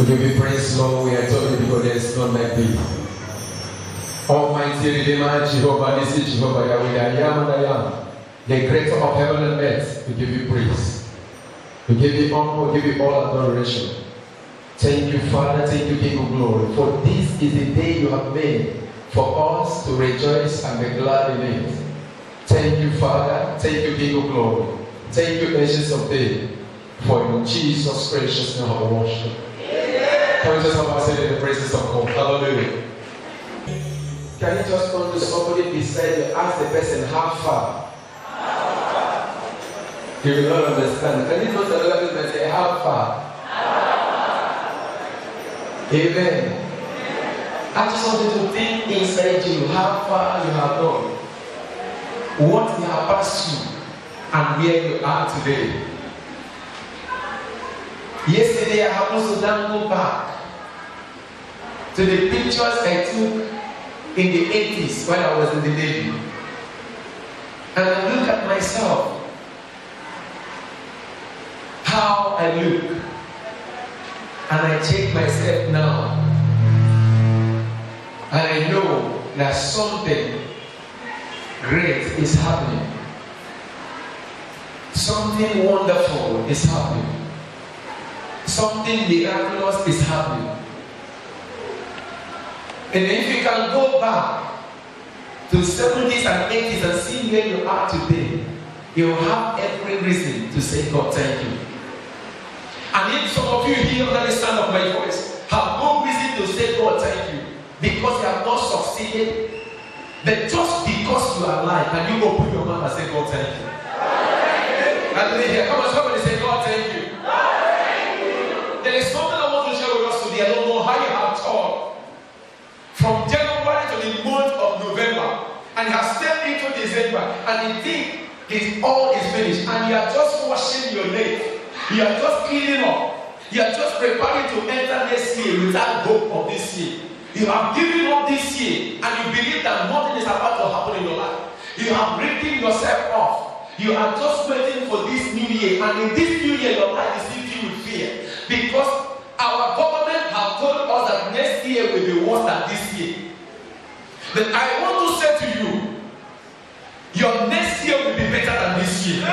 We give you praise, Lord. We adore you because there is none like thee. Almighty Redeemer, Jehovah, this is Jehovah Yahweh, I am and I am, the creator of heaven and earth. We give you praise. We give you honor, we give you all adoration. Thank you, Father, thank you, King of glory, for this is the day you have made for us to rejoice and be glad in it. Thank you, Father, thank you, King of glory. Thank you, Ancients of Days, for in Jesus' precious name of worship. Can we just have our say in the praises of God? Hallelujah. Can you just turn to somebody beside you, ask the person how far? You will not understand. Can you go to the other person and say how far? Amen. I just want you to think inside you how far you have gone, what you have passed through, and where you are today. Yesterday I happened to go back to the pictures I took in the 80s when I was in the Navy. And I look at myself, how I look, and I check myself now, and I know that something great is happening. Something wonderful is happening. Something miraculous is happening. And if you can go back to 70s and 80s and see where you are today, you will have every reason to say, God, thank you. And if some of you here under the sound of my voice have no reason to say, God, thank you, because you have not succeeded, then just because you are alive, can you open your mouth and say, God, thank you? Hallelujah. Come on, somebody say, God, thank you. There is something I want to share with us today. I don't know how you have taught. From January to the month of November, and you have stepped into December, and you think all is finished, and you are just washing your leg, you are just cleaning up, you are just preparing to enter next year without hope of this year. You have given up this year, and you believe that nothing is about to happen in your life. You have written yourself off. You are just waiting for this new year, and in this new year, your life is filled with fear, because our government have told us that next year will be worse than this year. But I want to say to you, your next year will be better than this year.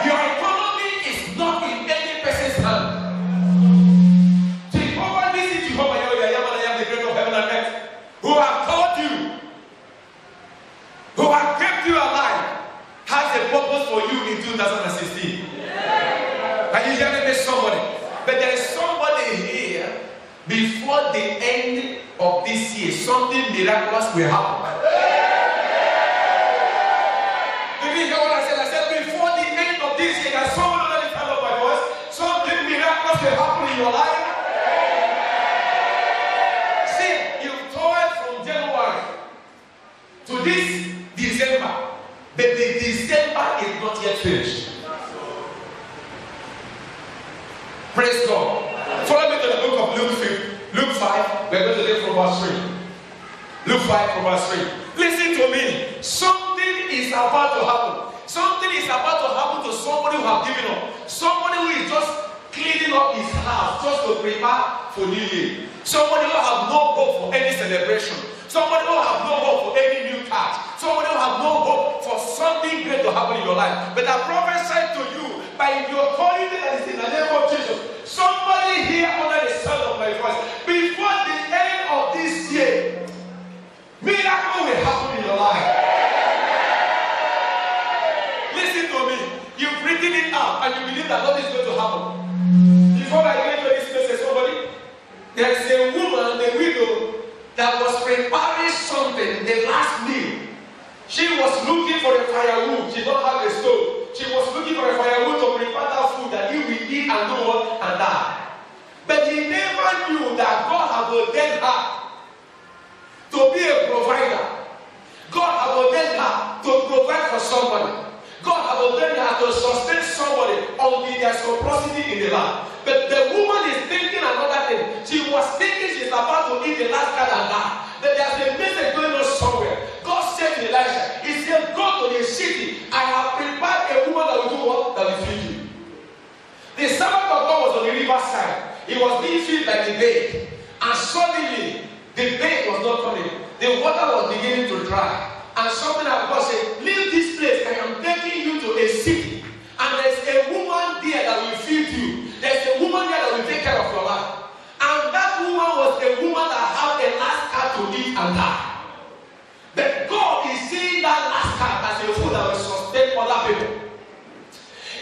Your economy is not in any person's hand. Jehovah, this is Jehovah, I am the creator of heaven and earth, who have taught you, who have kept you alive, has a purpose for you in 2016. Are you hearing me, somebody? But there is somebody here, before the end of this year, something miraculous will happen. Did you hear what I said? I said, before the end of this year, there's someone on the sound of my voice, something miraculous will happen in your life. See, you've toiled from January to this December, but the December is not yet finished. Praise God. Follow me to the book of Luke 5. We're going to read from verse 3. Luke 5 from verse 3. Listen to me. Something is about to happen. Something is about to happen to somebody who have given up. Somebody who is just cleaning up his house just to prepare for New Year. Somebody who have no hope for any celebration. Somebody who have no hope for any new car. Somebody who have no hope for something great to happen in your life. But I prophesy to you, by your authority that is in the name of Jesus, somebody here under the sound of my voice, before the end of this year, miracle will happen in your life. Listen to me. You've written it out and you believe that nothing is going to happen. Before I get to this message, somebody, there is a woman, a widow, that was preparing something, the last meal. She was looking for a firewood. She don't have a stove. She was looking for a firewood to prepare that food that he will eat and do what and die. But he never knew that God had ordained her to be a provider. God had ordained her to provide for somebody. God had ordained her to sustain somebody until there's prosperity in the land. But the woman is thinking another thing. She was thinking she's about to eat the last card and die. But there's a message going on somewhere. God said to Elisha, he said, go to the city. I have prepared a woman that will do what? That will feed you. The servant of God was on the riverside. to dry. And something that God said, leave this place. I am taking you to a city. And there's a woman there that will feed you. There's a woman there that will take care of your life. And that woman was a woman that had a last card to eat and die. But God is seeing that last card as a food that will sustain other people.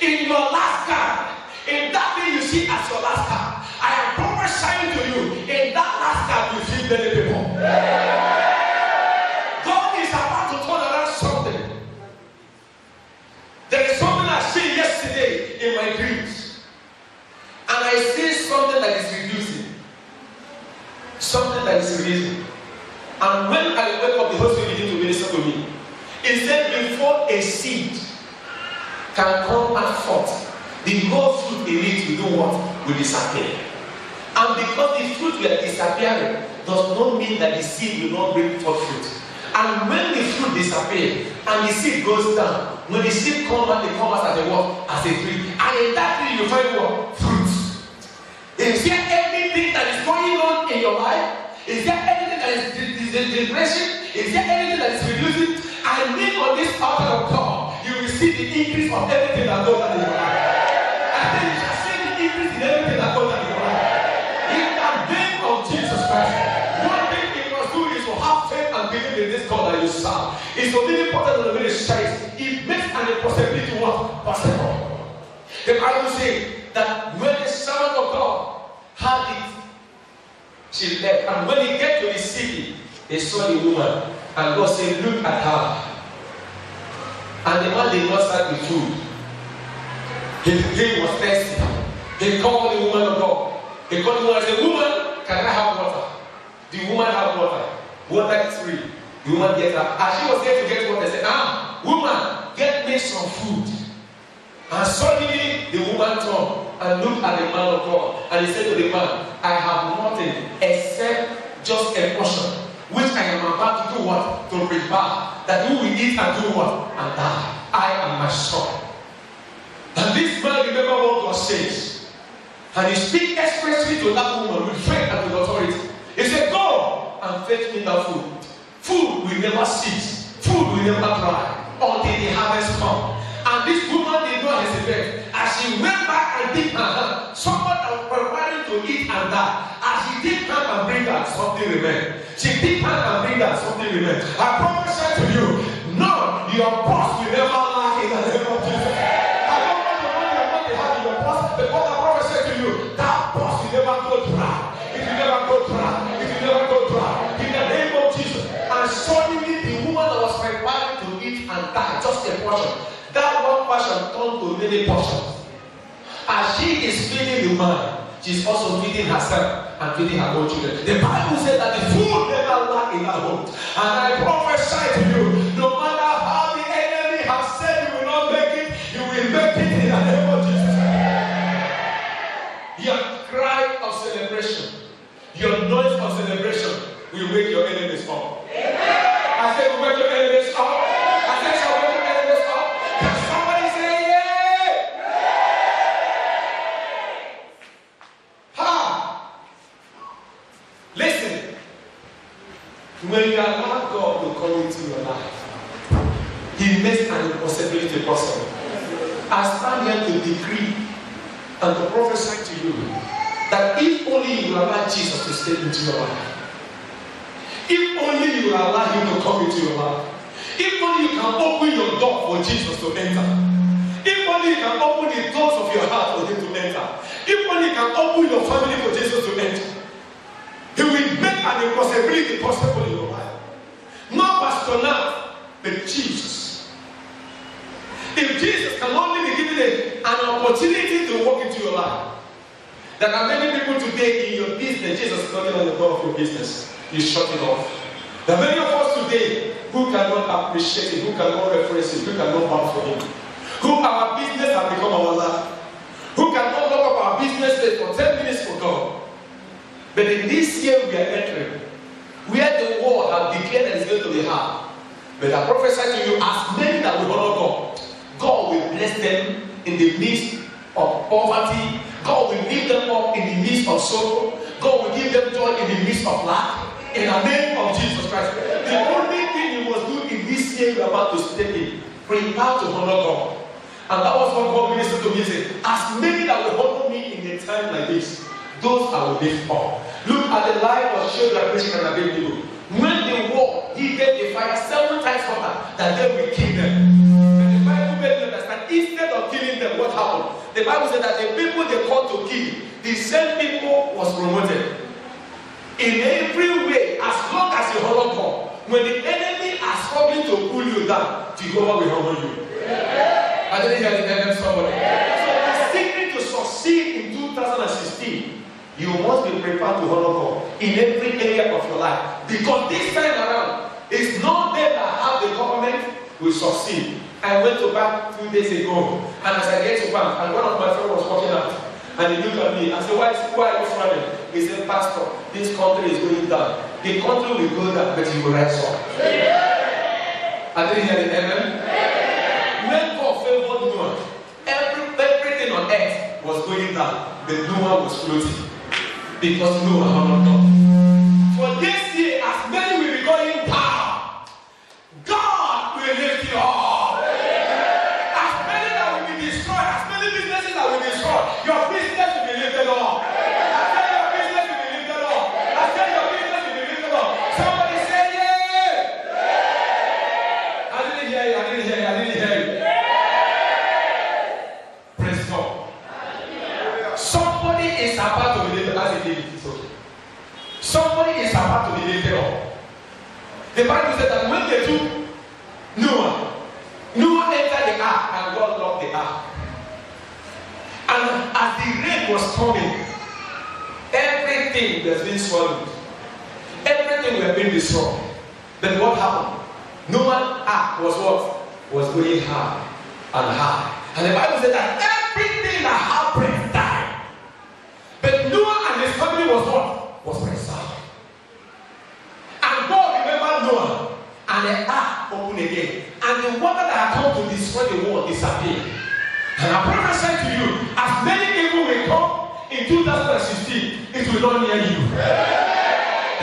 In your last card, in that thing you see as your last card, I am prophesying to you, in that last card you feed many people. God is about to turn around something. There is something I see yesterday in my dreams. And I see something that is reducing. Something that is reducing. And when I wake up, the Holy Spirit began to minister to me. He said, before a seed can come out forth, the whole fruit in it will do what? Will disappear. And because the fruit will disappearing, does not mean that the seed will not bring forth fruit. And when the fruit disappears and the seed goes down, when the seed comes out, it comes out as a what? As a tree. And in that tree you find what? Fruit. Is there anything that is going on in your life? Is there anything that is depression? Is there anything that is reducing? I live on this altar of God. You will see the increase of everything that goes on in your life. I think you shall see the increase in everything that goes on in your life. In the name of Jesus Christ. One thing you must do is to have faith and believe in this God that you serve. It's so really important to the ministry. It makes an impossibility what? Possible. The Bible says that when the servant of God had it, she left. And when he get to the city, they saw the woman. And God said, look at her. And the man did not start with food. He was thirsty. He called the woman of God. He called the woman and said, woman, can I have water? The woman had water. Water is free. The woman gets up. As she was there to get water, they said, woman, get me some food. And suddenly the woman turned and looked at the man of God. And he said to the man, I have nothing except just a portion, which I am about to do what? To prepare, that you will eat and do what? And die. I am my son. And this man remember what God says. And he speaks expressly to that woman with faith and with authority. He said, go and fetch me that food. Food will never cease. Food will never dry until the harvest comes. And this woman did not hesitate. As she went back and dipped her hand, someone that was preparing to eat and die. As she dipped her and bring her, something remained. She dipped her and bring her, something remained. I prophesy to you, no, your boss will never lack in the name of Jesus. I don't know the money or what they have in your boss, but what I prophesy to you, that boss will never go dry. It will never go dry. It will never go dry. In the name of Jesus. And suddenly the woman that was preparing to eat and die, just a portion. That one portion turned to many portions. As she is feeding the man, she's also feeding herself and feeding her own children. The Bible says that the food never lack in her home. And I prophesy to you, no matter how the enemy has said you will not make it, you will make it in the name of Jesus. Your cry of celebration, your noise of celebration will wake your enemies up. I said, will wake your enemies up. I said, shall wake your enemies up. Can somebody say, yeah? Ha! Listen. When you allow God to come into your life, He makes an impossibility possible. I stand here to decree and to prophesy to you that if only you will allow Jesus to step into your life, if only you will allow Him to come into your life, if only you can open your door for Jesus to enter, if only you can open the doors of your heart for Him to enter, if only you can open your family for Jesus to enter, He will make an impossibility possible in your life. Not Pastor Nat, but Jesus. If Jesus can only be given an opportunity to walk into your life, there are many people today in your business, Jesus is knocking on the door of your business. You shut it off. There are many of us today who cannot appreciate it, who cannot reference it, who cannot bow for Him, who our business has become our life, who cannot lock up our business space for 10 minutes for God. But in this year we are entering, where the world has declared that it's going to be hard. But I prophesy to you, as many that will honor God, God will bless them in the midst of poverty. God will lift them up in the midst of sorrow. God will give them joy in the midst of lack. In the name of Jesus Christ. The only thing you this year you're about to step in, prepare to honor God. And that was what God ministered to me. He said, as many that will honor me in a time like this, those I will lift up. Look at the life of Shadrach, Meshach, and Abednego. When they walked, he gave the fire 7 times hotter than they will kill them. But the Bible made them understand, instead of killing them, what happened? The Bible said that the people they called to kill, the same people was promoted. In every way, as long as you honor God, when the enemy are struggling to pull you down, Jehovah will honor you. I didn't hear the name of somebody. So the secret to succeed in 2016, you must be prepared to honor God in every area of your life. Because this time around, it's not them that have the government will succeed. I went to bank 2 days ago, and as I get to bank, and one of my friends was walking out, and he looked at me and said, why are you smiling? He said, Pastor, this country is going down. The country will go down, but you will rise up. I didn't hear the amen. When God favored Noah, everything on earth was going down, but Noah was floating. Because Noah honored God. For this year, as many will be going down, God will lift you up. As many that will be destroyed, as many businesses that will be destroyed, your business will be lifted up. I said your business will be lifted up. I said your business will be lifted up. Somebody say yeah. I didn't hear you. Praise God. Somebody is about to be lifted as a baby. Somebody is about to be lifted up. The Bible said that when they took Noah entered the ark and God loved the ark. And as the rain was coming, everything was being swallowed. Everything was being destroyed. But what happened? Noah's ark was what? Was going high and high. And the Bible said that everything that had breath died. But Noah and his family was what? Was preserved. And God remembered Noah, and the ark opened again. And the water that had come to destroy the world disappeared. And I prophesy to you, as many evil will come in 2016, it will not near you.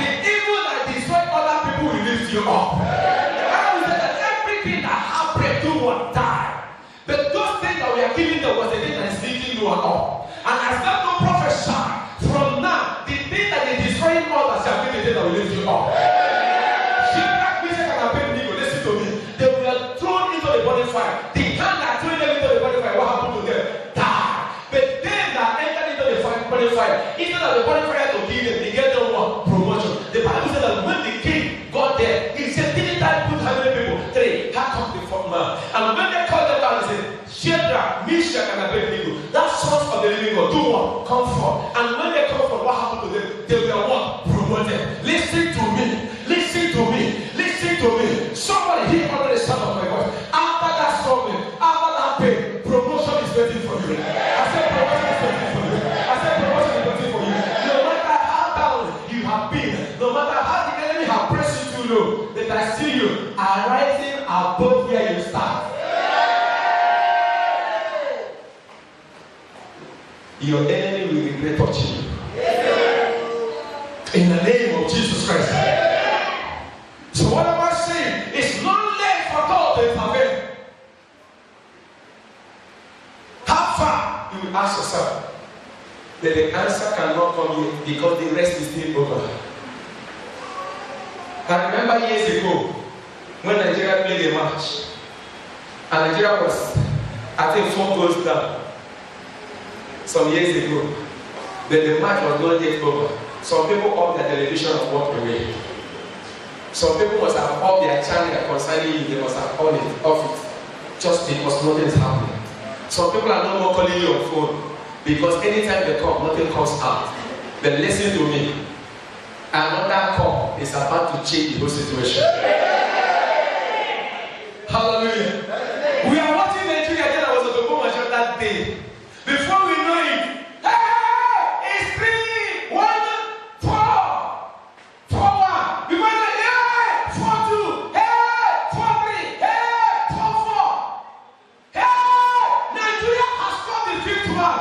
The evil that destroyed other people will lift you up. The Bible said that everything that happened to one died. But those things that we are giving them was the thing that is lifting you up. And I start to prophesy from now, the thing that is destroying others shall be the thing that will lift you up. Shadrach, Meshach, and Abednego, listen to me. They were thrown into the burning fire. The hand that threw them into the burning fire, what happened to them? Died. But them that entered into the burning fire, instead of the burning fire to kill them, they get them what? Promotion. The Bible said that when the king got there, he said, didn't I put how many people? 3. How come the 4th man? And when they called them out, they said, Shadrach, Meshach, and Abednego, that sons of the living God, do what? Come forth. And when they come forth, what happened to them? They were what? Promoted. Listen to me. Listen to me. Listen to me. Somebody here under the sound of my voice. After that struggle, after that pain, promotion is waiting for you. I said promotion is waiting for you. I said promotion is waiting for you. No matter how down you have been, no matter how the enemy have pressed you too low, that I see you are rising above where you start. Your enemy will regret touching you. In the name of Jesus Christ. So what am I saying? It's not late for God to intervene. How far? You will ask yourself. But the answer cannot come yet because the rest is still over. I remember years ago when Nigeria played a match. And Nigeria was, I think, 4 goals down. Some years ago. But the match was not yet over. Some people off their television and walked away. Some people must have off their channel concerning you. They must have on it, off it. Just because nothing is happening. Some people are no more calling you on phone. Because anytime they come, nothing comes out. But listen to me. Another call is about to change the whole situation. Hallelujah. We are watching Nigeria again. I was at the home that day. Before we know it, it's 3, 1, 4, 4, 1. Before we know it, 4, 2, 4, 3, 4, 4. Nigeria has got the 5th one.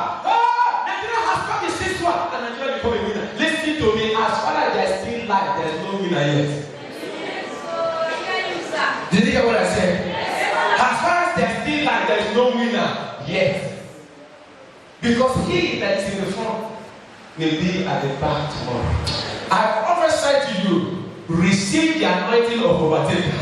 Nigeria has got the 6th one. And Nigeria become a winner. Listen to me. As far as there is still life, there is no winner yet. hear what I said? Yes. As far as there's still life, there is no winner yet. Because he that is in the front may be at the back tomorrow. I prophesy to you, receive the anointing of overtaker.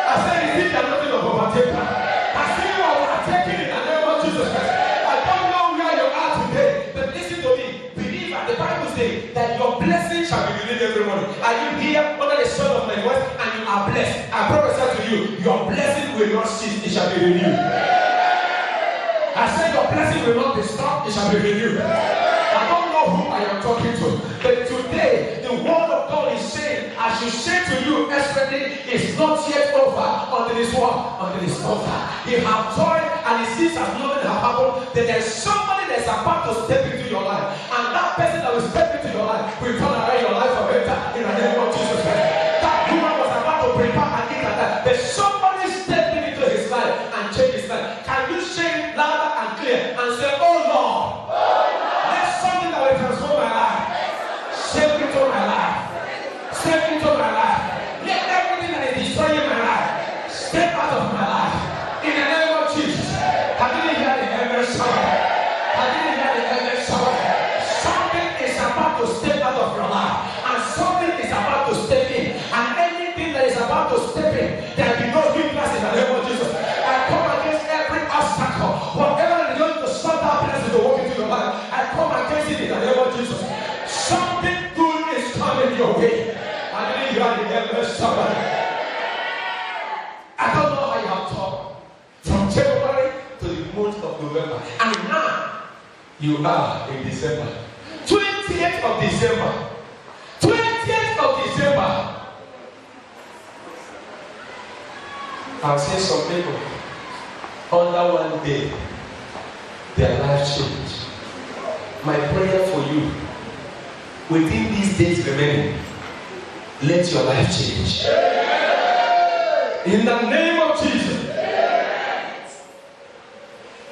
I said, receive the anointing of overtaker. I see you overtaking in the name of Jesus Christ. I don't know where you are today, but listen to me. Believe that the Bible says that your blessing shall be renewed every morning. Are you here under the sound of my voice and you are blessed? I prophesy to you, your blessing will not cease, it shall be renewed. I said your blessing will not be stopped, it shall be renewed. I don't know who I am talking to, but today the word of God is saying, I should say to you, especially, it's not yet over until this one, until it's over. You have joy and it seems as nothing has happened, then there's somebody that's about to step into your life, and that person that will step into your life will turn around your life for better in the name of Jesus Christ. That woman was about to prepare and eat like that, but somebody stepped into his life and changed his life. Can you say louder and clear and say, oh Lord, let something that will transform my life step into my life, step into my life, let everything that is destroying my life step out of my life in the name of Jesus. I didn't hear the amen shower. I didn't hear the amen shower. Something is about to step out of your life, and something is about to step in, and anything that is about to step in, there will be no hindrance in the name of Jesus. I come against every obstacle, whatever is going to stop that blessing to walk into your life, I come against it in the name of Jesus. Something good is coming your way. I didn't hear the amen shower. I don't know how you have talked from January to the month of November, and now you are in December. 20th of December. 20th of December. I've seen some people under one day, their life changed. My prayer for you, within these days remaining, let your life change. In the name of Jesus.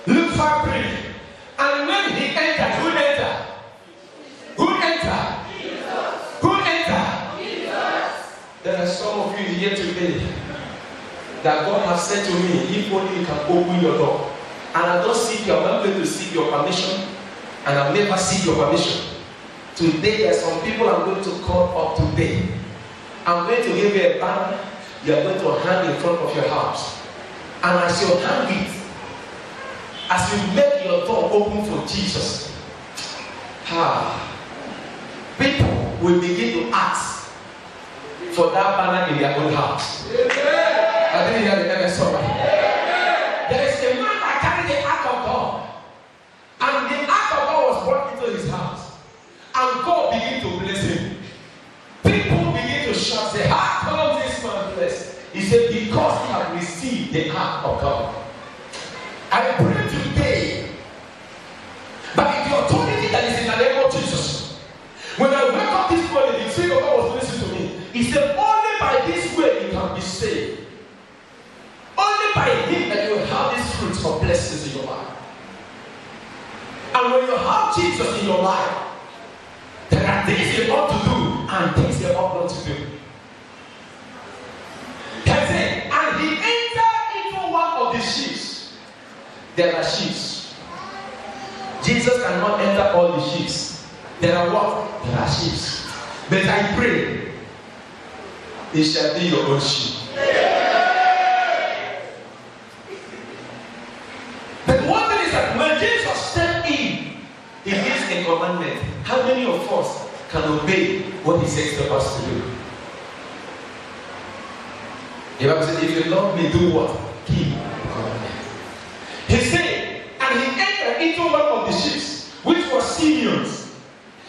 Luke 5:3. And when he entered, who entered? Who entered? Jesus. Who entered? Jesus. There are some of you here today that God has said to me, if only you can open your door. And I don't seek your, I'm not going to seek your permission, and I'll never seek your permission. Today, there are some people I'm going to call up today. I'm going to give you a banner you are going to hang in front of your house. And as you hang it, as you make your door open for Jesus, people will begin to ask for that banner in their own house. I didn't hear the MS story. There is a man that carried the ark of God, and the ark of God was brought into his house, and God began to bless him. People begin to shout, say, how come this man blessed? He said, because he had received the ark of God. I pray today, by the authority that is in the name of Jesus. When I wake up this morning, the Spirit of God was listening to me. He said, only by this way you can be saved. Only by him that you will have these fruits of blessings in your life. And when you have Jesus in your life, there are things you ought to do and things you ought not to do. That's it. And he entered into one of the ships. There are ships. Jesus cannot enter all the ships. There are what? There are ships. But I pray, it shall be your own ship. But one thing is that when Jesus stepped in, he gives a commandment. How many of us can obey what he says to us to do? The Bible says, if you love me, do what? Keep the commandment. He said, and he entered into one of the ships, which was Simeon's,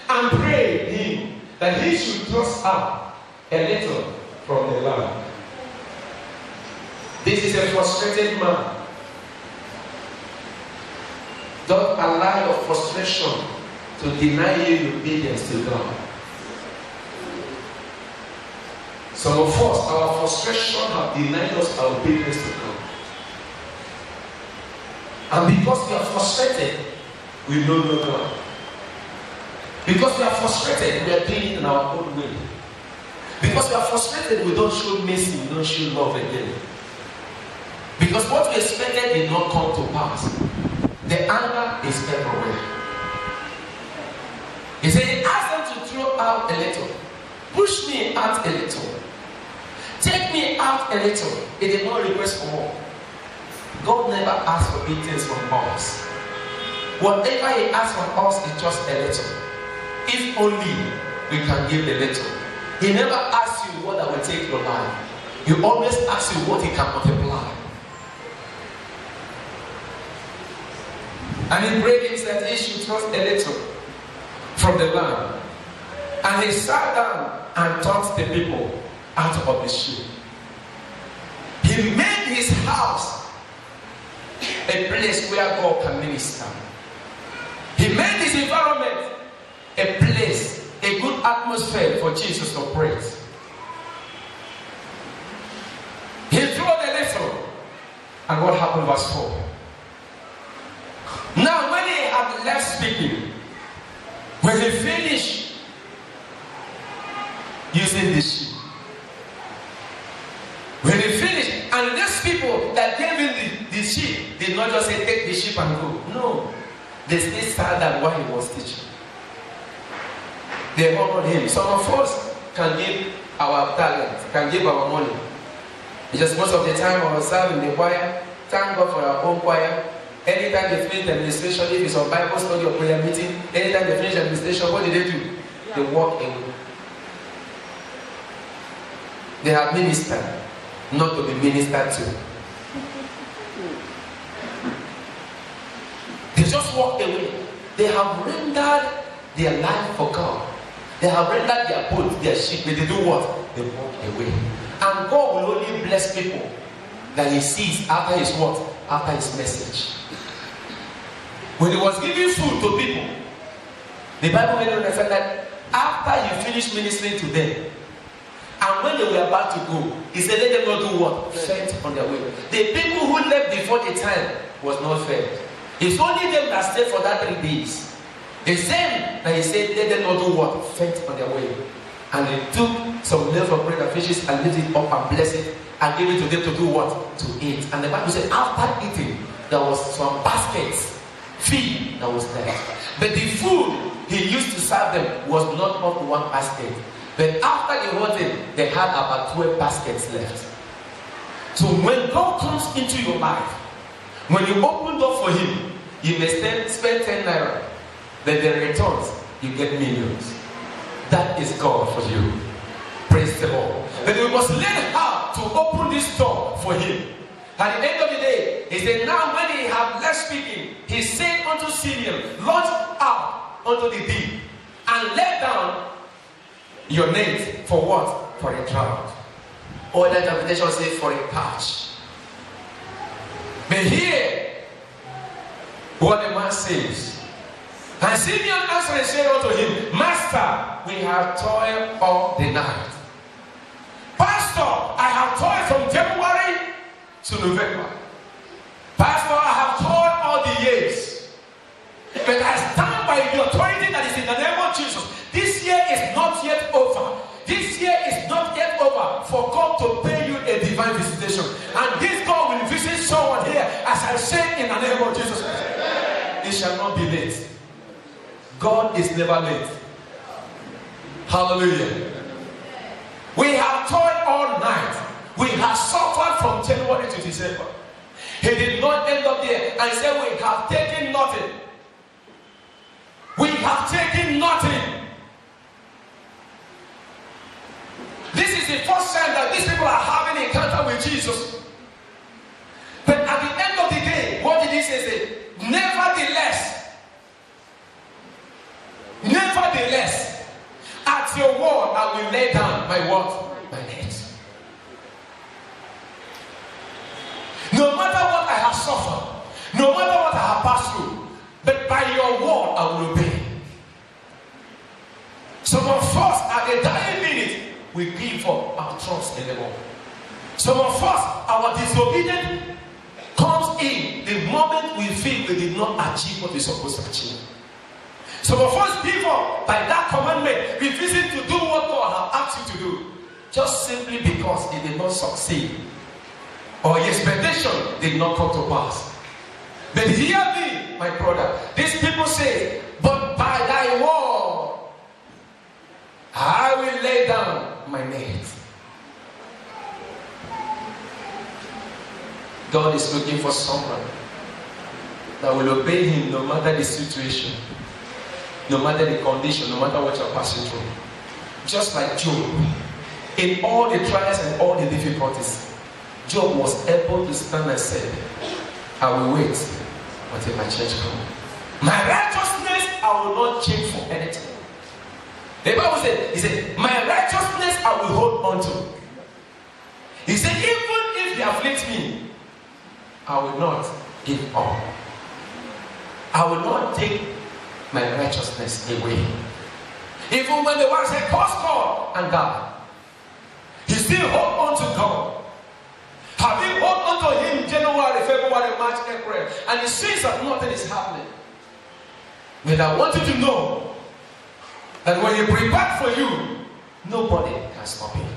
and prayed him that he should thrust out a little from the land. This is a frustrated man. Don't allow your frustration to deny you obedience to God. Some of us, our frustration have denied us our obedience to God. And because we are frustrated, we don't know God. Because we are frustrated, we are doing it in our own way. Because we are frustrated, we don't show mercy, we don't show love again. Because what we expected did not come to pass. The anger is everywhere. He said, he asked them to throw out a little. Push me out a little. Take me out a little. He did not request for more. God never asked for big things from us. Whatever he asks from us is just a little. If only we can give a little. He never asks you what that will take your life. He always asks you what he can multiply. And he prayed him that he should trust a little from the land. And he sat down and taught the people out of the ship. He made his house a place where God can minister. He made his environment a place, a good atmosphere for Jesus to praise. He threw the little, and what happened verse 4. Now when he had left speaking, when he finished using the sheep, when he finished, and these people that gave him the sheep did not just say take the sheep and go. No, they still sat down while he was teaching. They honored him. Some of us can give our talent, can give our money. It's just most of the time I was serving the choir. Thank God for our own choir. Anytime they finish the administration, if it's a Bible study or prayer meeting, anytime they finish the administration, what did they do? They walk away. They have ministered, not to be ministered to. They just walk away. They have rendered their life for God. They have rendered their boat, their ship, but they do what? They walk away. And God will only bless people that he sees after his what? After his message. When he was giving food to people, the Bible made us understand that after he finished ministering to them, and when they were about to go, he said, let them not do what? Fed on their way. The people who left before the time was not fed. It's only them that stayed for that 3 days. The same that he said, let them not do what? Fed on their way. And he took some loaves of bread and fishes and lifted it up and blessed it and gave it to them to do what? To eat. And the Bible said, after eating, there was some baskets, feed that was left. But the food he used to serve them was not up one basket. But after the whole thing, they had about 12 baskets left. So when God comes into your life, when you open door for him, you may spend 10 naira. But the returns, you get millions. That is God for you. Praise the Lord. But we must learn how to open this door for him. At the end of the day, he said, now when he had left speaking, he said unto Simeon, launch out unto the deep and let down your net for what? For a drought. Or that interpretation says for a patch. But here, what the man says. And Simeon answered and said unto him, Master, we have toiled all the night. Pastor, I have toiled from January to November. Pastor, I have toiled all the years. But I stand by the authority that is in the name of Jesus. This year is not yet over. This year is not yet over for God to pay you a divine visitation. And this God will visit someone here, as I say in the name of Jesus. It shall not be late. God is never late. Hallelujah. We have toiled all night. We have suffered from January to December. He did not end up there and say we have taken nothing. We have taken nothing. This is the first time that these people are having an encounter with Jesus. But at the end of the day, what did he say? Nevertheless, at your word I will lay down my what? My net. No matter what I have suffered, no matter what I have passed through, but by your word I will obey. Some of us at the dying minute, we give up our trust in the Lord. Some of us, our disobedience comes in the moment we feel we did not achieve what we're supposed to achieve. Some of us give up by that commandment, refusing to do what God has asked you to do. just simply because he did not succeed or his expectation did not come to pass. But hear me, my brother. These people say, but by thy word I will lay down my net. God is looking for someone that will obey him no matter the situation, no matter the condition, no matter what you're passing through. Just like Job, in all the trials and all the difficulties, Job was able to stand and say, I will wait until my change comes. My righteousness I will not change for anything. The Bible said, he said, my righteousness I will hold on to. He said, even if they afflict me, I will not give up. I will not take my righteousness away. Even when the one said, curse God and die, he still hold on to God. Having hold on to him January, February, March, April, and he sees that nothing is happening. But I want you to know that when he prepared for you, nobody can stop him.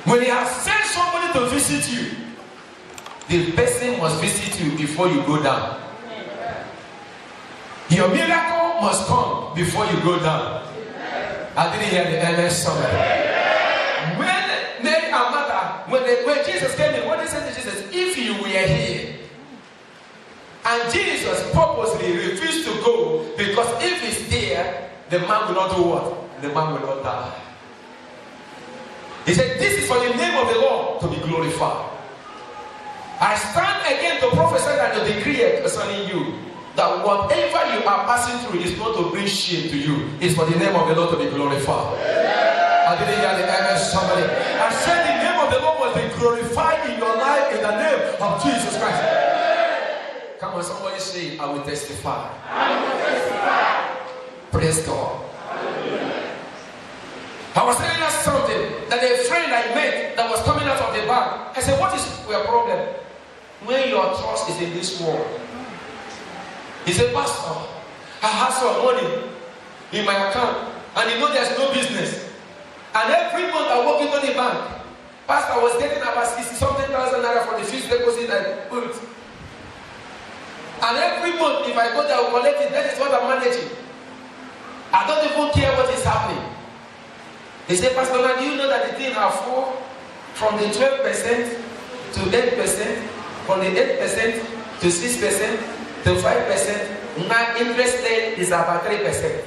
When he has sent somebody to visit you, the person must visit you before you go down. Your miracle must come before you go down. I didn't hear the elders somewhere. When Mary and Martha, when Jesus came in, what they said to Jesus, if you were here, and Jesus purposely refused to go, because if he's there, the man will not do what? The man will not die. He said, this is for the name of the Lord to be glorified. I stand again to prophesy and to decree concerning you that whatever you are passing through is not to bring shame to you. It's for the name of the Lord to be glorified. I didn't hear the amen somebody. I said the name of the Lord must be glorified in your life in the name of Jesus Christ. Come on, somebody say, I will testify. I will testify. Praise God. I was telling us something that a friend I met that was coming out of the bank. I said, what is your problem? When your trust is in this world. He said, Pastor, I have some money in my account and you know there's no business. And every month I walk into the bank. Pastor, I was getting about 60-something thousand naira for the fixed deposit I put. And every month if I go there I will collect it. That is what I'm managing. I don't even care what is happening. He said, Pastor, now do you know that the thing has fallen from the 12% to 8%, from the 8% to 6%, to 5%, now interest rate is about 3%.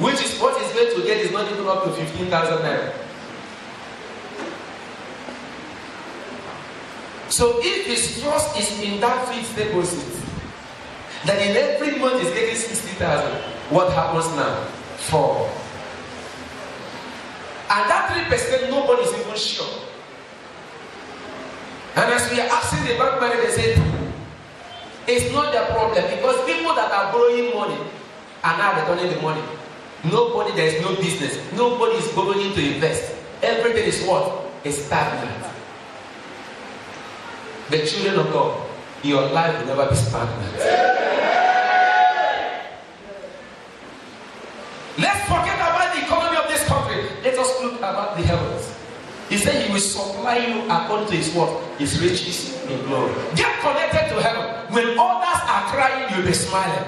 Which is what is going to get is not even up to 15,000 naira. So if his trust is in that fixed deposit, that in every month is getting 60,000, what happens now? 4. And that 3% nobody is even sure. And as we are asking the bank manager, they say, it's not their problem because people that are borrowing money are now returning the money. Nobody, there is no business. Nobody is going to invest. Everything is what? Is stagnant. The children of God, your life will never be stagnant. Let's forget about the economy of this country. Let us look about the heavens. He said he will supply you according to his word, his riches in glory. Get connected to heaven. When others are crying, you'll be smiling.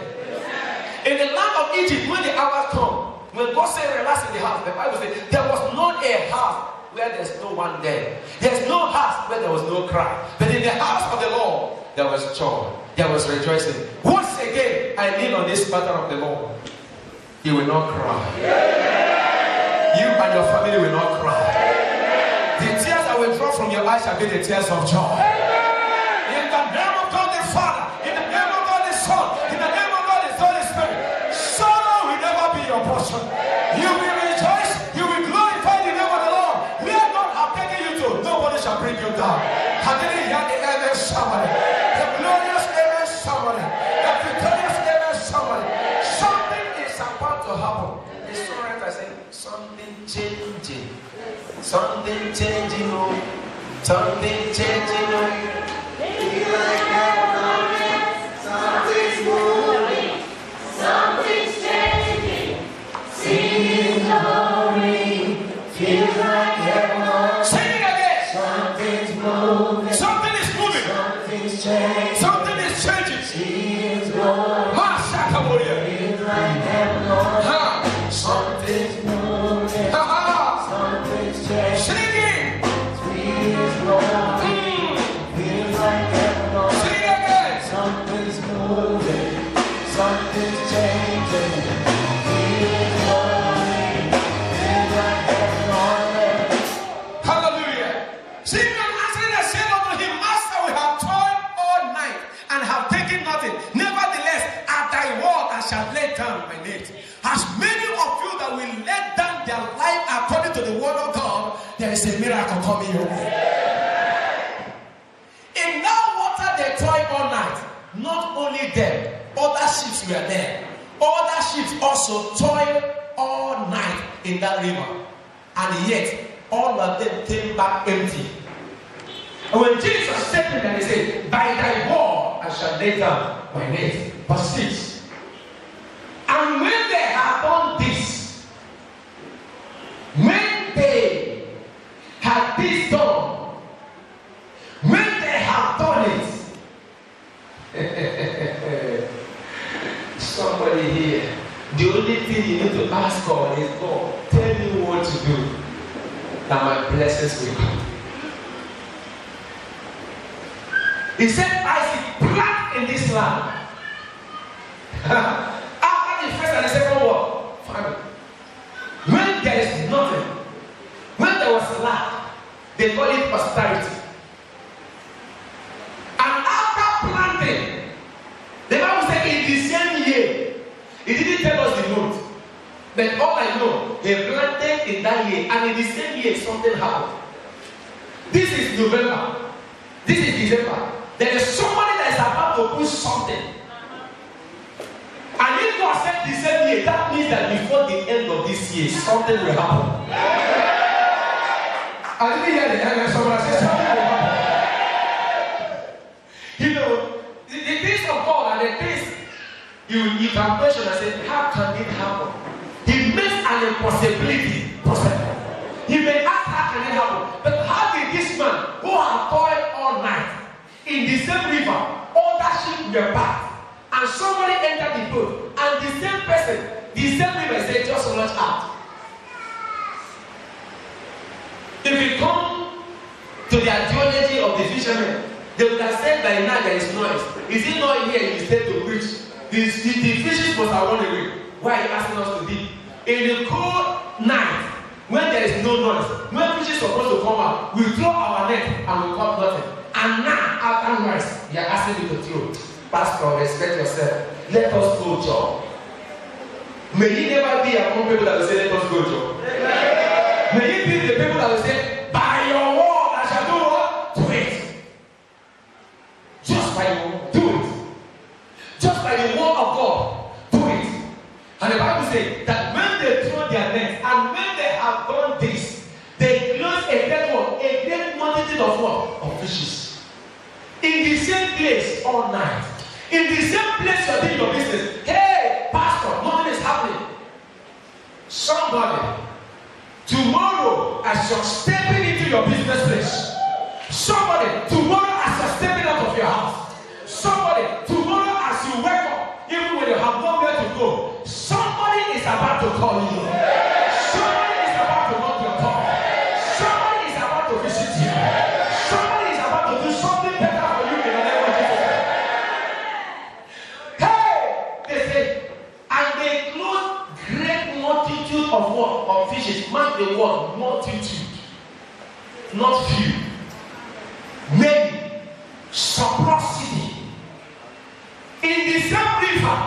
In the land of Egypt, when the hour comes, when God said relax in the house, the Bible says there was not a house where there's no one there. There's no house where there was no cry. But in the house of the Lord, there was joy. There was rejoicing. Once again, I lean on this matter of the Lord. You will not cry. You and your family will not cry. The tears that will drop from your eyes shall be the tears of joy. In the name of God the Father, in the name of God the Son, in the name of God the Holy Spirit, sorrow will never be your portion. You will rejoice, you will glorify the name of the Lord. Where God has taken you to, nobody shall bring you down. How did he hear the amen somebody? The glorious amen somebody. The victorious amen somebody. Something is about to happen. The songwriter said, something changing. Something changing, oh, something changing, oh. Something's moving, something's changing. Sing glory. changing. Something is changing. He is growing. He's like heaven on earth. Something's moving. Something's changing. Singing. He is growing. He's like heaven on earth. Sing again. Something's moving. Something's changing. He is growing. He's like heaven on earth. Hallelujah. See, I'm answering the same unto him. Master, we have toiled all night and have taken nothing. Nevertheless, at thy word I shall lay down my net. As many of you that will lay down their life according to the word of God, there is a miracle coming your way. In that water they toiled all night. Not only them, other ships were there. Other ships also toiled all night in that river. And yet, all of them came back empty. And when Jesus said to them, he said, by thy word I shall lay down my net. Verse 6. And when they had done this, when they had this done, when they have done it, somebody here, the only thing you need to ask God is, God, tell me what to do, that my blessings will come. He said, Isaac, plant in this land. After the first and the second war, famine. When there is nothing, when there was lack, they call it prosperity. And after planting, the Bible said in the same year, it didn't tell us the month, but all I know, they planted in that year, and in the same year, something happened. This is November. This is December. There is somebody that is about to push something. And if God said the same year, that means that before the end of this year, something will happen. I didn't hear the end of someone say something will happen. You know, the things of God and the things you can question and say, how can it happen? He makes an impossibility possible. He may ask, how can it happen? But how did this man who had toiled all night in the same river, all that ship were packed, and somebody entered the boat, and the same person, the same river said, just launch out. If you come to the ideology of the fishermen, they would have said by now there is noise. Is it not here instead to preach? The fishes must have run away. Why are you asking us to be? In the cold night, when there is no noise, when fishes are supposed to come out, we throw our net and we caught nothing. And now, after noise, we are asking you to throw. Pastor, respect yourself. Let us go, Job. May you never be among people that will say, let us go, Job. May you be the people that will say, by your word I shall do what? Do it. Just by your word, do it. Just by the word of God, do it. And the Bible says that when they throw their nets and when they have done this, they close a great one, a great multitude of what? Of fishes. In the same place all night. In the same place you're doing your business. Hey, pastor, nothing is happening. Somebody, tomorrow as you're stepping into your business place, somebody, tomorrow as you're stepping out of your house, somebody, tomorrow as you wake up, even when you have nowhere to go, somebody is about to call you. Somebody is about to knock your door. Somebody is about to visit you. Somebody is about to do something better for you in the name of Jesus. Hey, they say, and they clothe great multitude of what? Of fishes. Mark the word, multitude. Not few. Many. Surplusity. In the same river,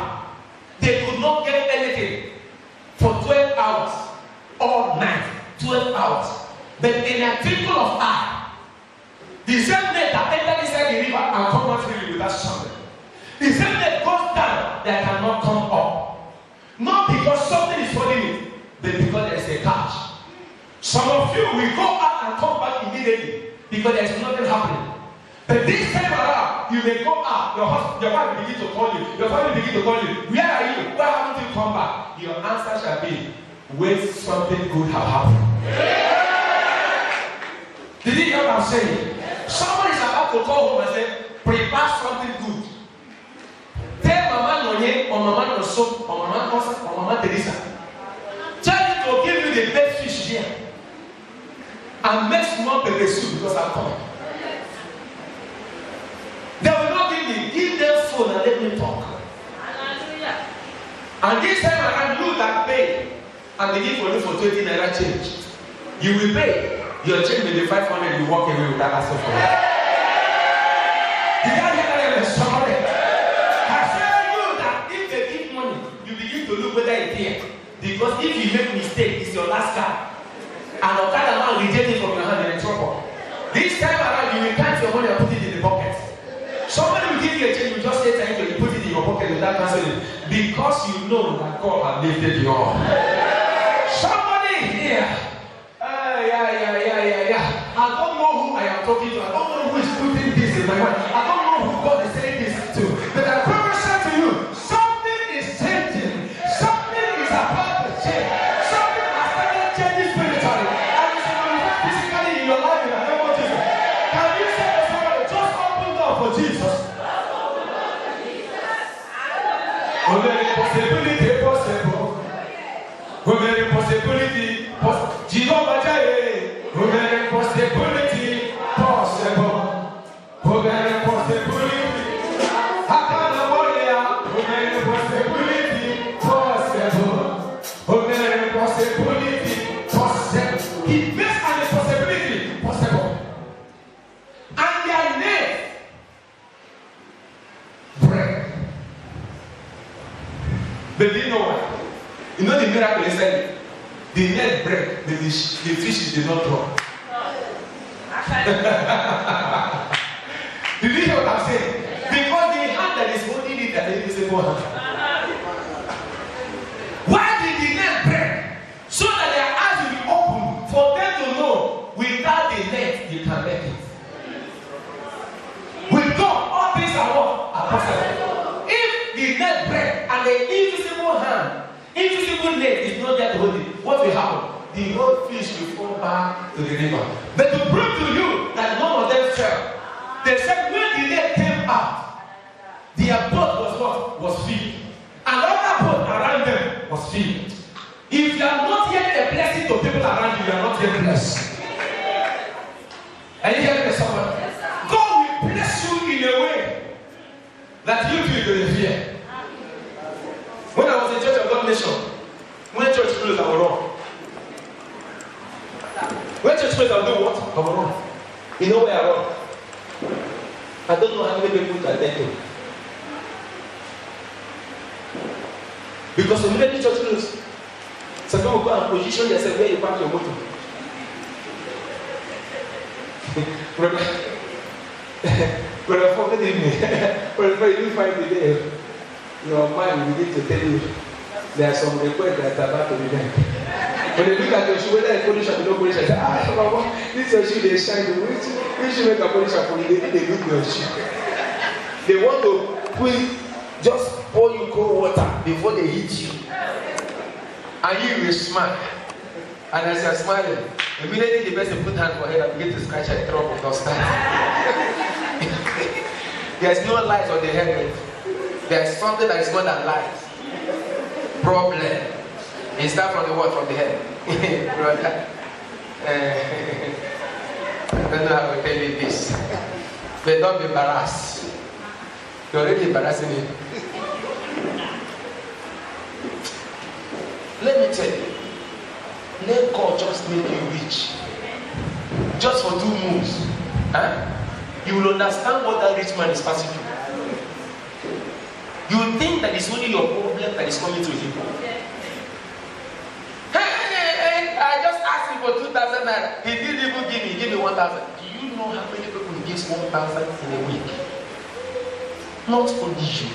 they could not get anything for 12 hours. All night. 12 hours. But in a twinkle of eye, the same net that entered inside the river and come out freely without something. The same net goes down, they cannot come up. Not because something is holding it, but because there is a catch. Some of you will go out and come back immediately because there is nothing happening. But this time around, you may go out, your wife will begin to call you, your family will begin to call you. Where are you? Why haven't you come back? Your answer shall be, when something good have happened. Did you hear what I'm saying? Somebody is about to call home and say, prepare something good. Tell Mama Nonye or Mama Noso or Mama Kosa or Mama Teresa. Tell him to give you the best fish here. And make small pepper soup because I'm coming. They will not give me. Give them phone and let me talk. And this time around, you that pay and they give only for 20 naira change. You will pay. Your change will be 500. You walk away with that asset for it. Did I hear that? Somebody? I said you that if they give money, you begin to look whether it's here. Because if you make mistake, it's your last card. And on that amount reject it from your hand, you're in trouble. This time around, you will count your money and put it in the pocket. Somebody will give you a change, you just say thank you, you put it in your pocket without canceling. Because you know that God has lifted you up. Somebody here. I don't know who I am talking to. I don't know who is putting this in my mind. I don't know who God is saying this to. But I promise to you, something is changing. Something is about to change. Something has started changing spiritually. And it's manifest physically in your life in the name of Jesus. Can you say to somebody, just open door for Jesus? When there is possibility possible. When there is possibility possible. Jehovah Jireh. When there is possibility possible. When there is possibility. Hakana warrior. When there is possibility possible. When there is possibility possible. He makes an impossibility possible. And their name bread. But do you know what? You know the miracle is that they net bread, the fishes did not drop. Did you hear what I'm saying? Because the hand that is holding it that is a hand. Why did they net bread? So that their eyes will be open for them to know without the net you can make it. With God, all things are what? Are possible. If the net bread and the invisible hand, invisible net is not there to hold it, what will happen? The whole fish will fall back to the river. But to prove to you that none of them fell, they said when the net came out, their boat was what? Was filled. Another boat around them was filled. If you are not yet a blessing to people around you, you are not yet blessed. Are you hearing me, someone? God will bless you in a way that you will fear. When I was in Church of God Nation, when church closed, I was wrong. When church closed, I will do what? I was wrong. You know where I wrong? I don't know how many people to attend to. Because immediately church closed, some people go and position themselves where you park your motor. Brother, forget me. Brother, you find me there. Your mind will begin to tell you there are some requests that are about to be done. When they look at your shoe, whether a police shop or no police shop, they say, Mama, this your shoe they shine. We should make a police shop for you. They need a good your shoe. They want to just pour you cold water before they hit you. And you will smile. And as you're smiling, immediately the person put hand for head and begin to scratch and throw up those times. There's no light on the helmet. There's something that is more than light. Problem. It starts from the what? From the head. Brother. I don't know how to tell you this. But don't be embarrassed. You're already embarrassing me. Let me tell you. Let God just make you rich. Just for 2 moves. Huh? You will understand what that rich man is passing through. You think that it's only your problem that is coming to him. Hey, I just asked him for 2,000 naira. He didn't even give me 1,000. Do you know how many people he gives 1,000 in a week? Not only you.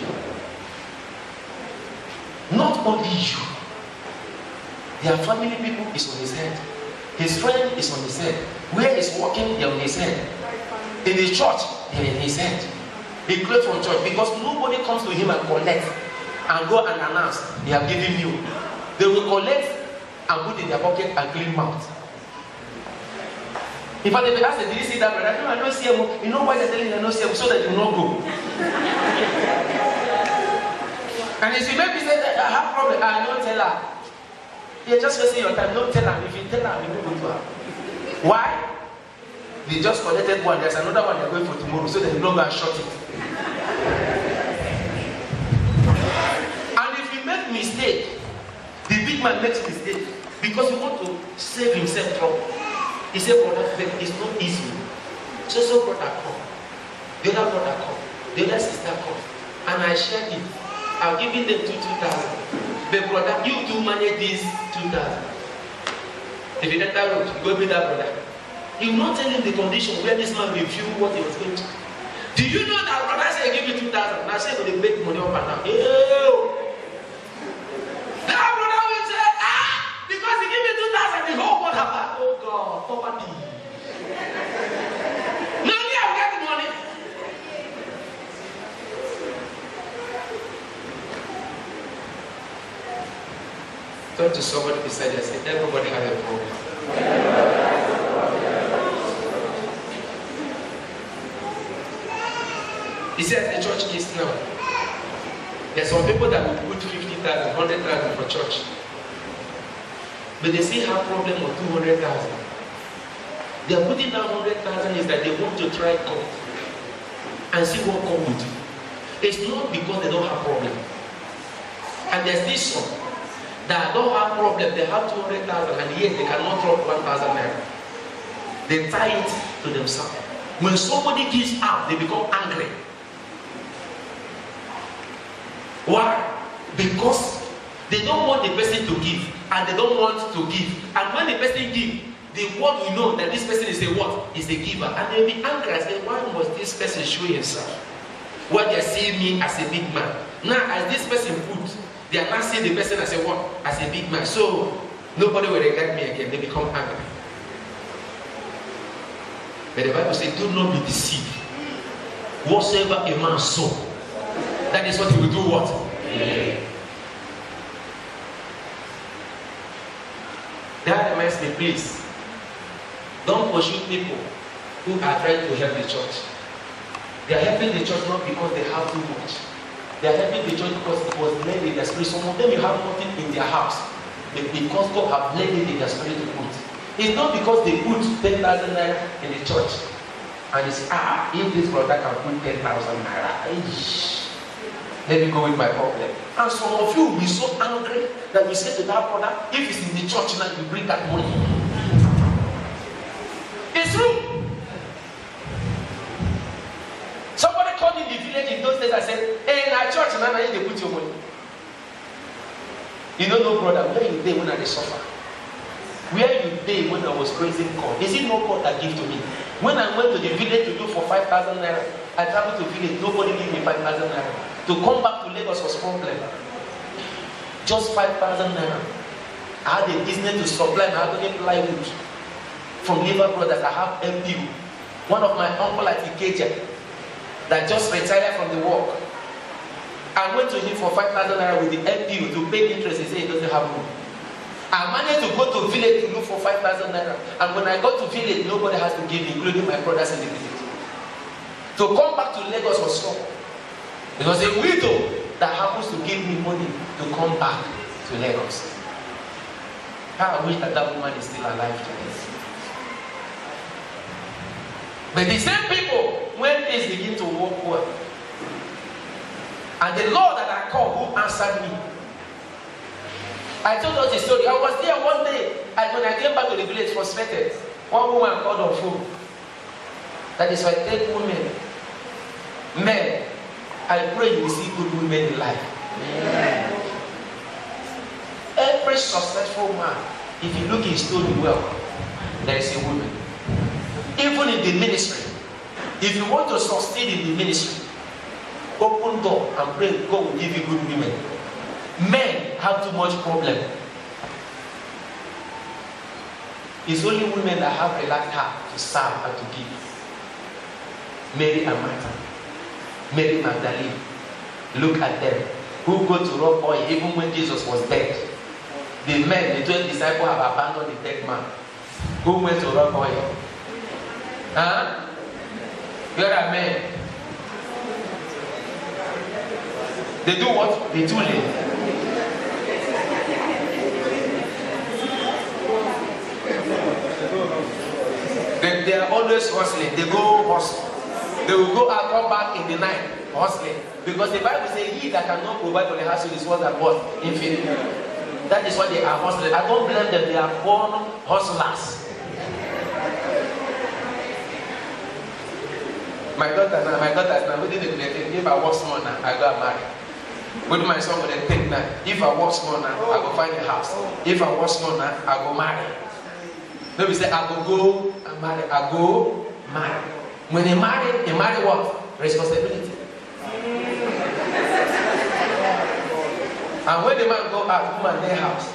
Not only you. Their family people is on his head. His friend is on his head. Where he's working, they're on his head. In the church, they're in his head. He closed from church because nobody comes to him and collect and go and announce they have given you. They will collect and put in their pocket and clean mouth. In fact, if they ask, did you see that brother? No, I don't see him. You know why they're telling you I don't see him? So that you will not go. And if you maybe say that I have problem, I don't tell her. You're just wasting your time. Don't tell her. If you tell her, you don't go to her. Why? They just collected one. There's another one they're going for tomorrow, so they no go and short it. And if you make mistake, the big man makes mistake because he want to save himself trouble. He said, brother, it's not easy. So brother come. The other brother come. The other sister come. And I shared it. I'll give them 2,000. But brother, you do manage this 2,000. If you enter that road, you go with that brother. You not tell him the condition where this man review what he was going to. Do you know that brother said give me 2,000? And I said they make money up and down. Ew. That brother will say, because he gave me 2,000, the whole world have, oh God, poverty. Now me, I'll get the money. Turn to somebody beside you and say, everybody has a problem. He says the church is now. There's some people that will put 50,000, 100,000 for church. But they still have problem of 200,000. They are putting down 100,000 is that they want to try God and see what God will do. It's not because they don't have problem. And there's this one that don't have problem. They have 200,000 and yet they cannot drop 1,000 naira. They tie it to themselves. When somebody gives out, they become angry. Why? Because they don't want the person to give, and they don't want to give. And when the person gives, the word will know that this person is a what? Is a giver. And they'll be angry and say, why must this person show himself? What they're seeing me as a big man. Now, as this person put, they are not seeing the person as a what? As a big man. So nobody will regard me again. They become angry. But the Bible says, do not be deceived. Whatsoever a man sow, that is what he will do what? Yeah. That reminds me, please. Don't pursue people who are trying to help the church. They are helping the church not because they have too much. They are helping the church because it was led in their spirit. Some of them you have nothing in their house, but because God have led it in their spirit to put. It's not because they put 10,000 naira in the church. And it's if this brother can put 10,000 naira, let me go with my problem. And some of you will be so angry that you say to that brother, if it's in the church now, you bring that money. It's true. Somebody called in the village in those days and said, hey, in our church now, you they put your money. You don't know, brother, where you day when I suffer? Where you day when I was praising God? Is it no God that gave to me? When I went to the village to do for 5,000 naira, I traveled to village, nobody gave me 5,000 naira. To come back to Lagos was problem. Just 5,000 naira. I had a business to supply and I had to get plywood from Liver Brothers. I have MPU. One of my uncle at Ikeja that just retired from the work. I went to him for 5,000 naira with the MPU to pay interest. He said he doesn't have money. I managed to go to village to look for 5,000 naira. And when I got to village, nobody has to give me, including my brothers in the village. To come back to Lagos was strong. It was a widow that happens to give me money to come back to Lagos. How I wish that woman is still alive today. But the same people, when things begin to work well, and the Lord that I called who answered me, I told us the story. I was there one day, and when I came back to the village, frustrated. One woman called on phone. That is why I take women. Men, I pray you will see good women in life. Yeah. Every successful man, if you look in his story well, there is a woman. Even in the ministry, if you want to succeed in the ministry, open door and pray God will give you good women. Men have too much problem. It's only women that have a relaxed heart to serve and to give. Mary and Martha, Mary Magdalene, look at them. Who go to rob oil even when Jesus was dead. The men, the 12 disciples have abandoned the dead man. Who went to rob oil? Huh? Where are men? They do what? They do live. They are always hustling. They go hustle. They will go and come back in the night hustling. Because the Bible says, he that cannot provide for the household is what that was inferior. That is why they are hustling. I don't blame them. They are born hustlers. My daughter is now within the thing. If I work small now, I go and marry. With my son, they think now, if I work small now, I go find a house. If I work small now, I go marry. Then we say, I go and marry. I go marry. When they marry what? Responsibility. And when the man go out, woman their house,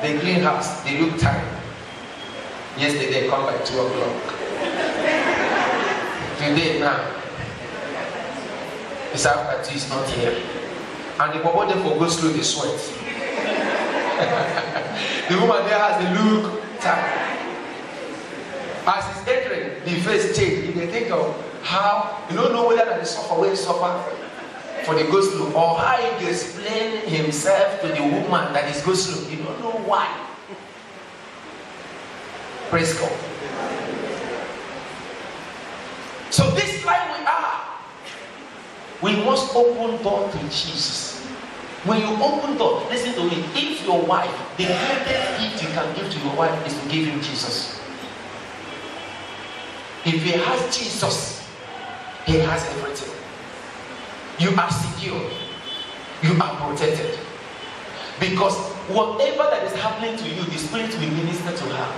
they clean house, they look tired. Yesterday they come by 2 o'clock. Today now, it's after 2, is not here. And the body for goes through the sweat. The woman there has the look tired. As he's entering, the face change. You can think of how you don't know whether that is suffer when suffer for the ghost look, or how he can explain himself to the woman that is ghost look. You don't know why. Praise God. So this life we must open door to Jesus. When you open door, listen to me. If your wife, the greatest gift you can give to your wife is to give him Jesus. If he has Jesus, he has everything. You are secure. You are protected. Because whatever that is happening to you, the Spirit will minister to her.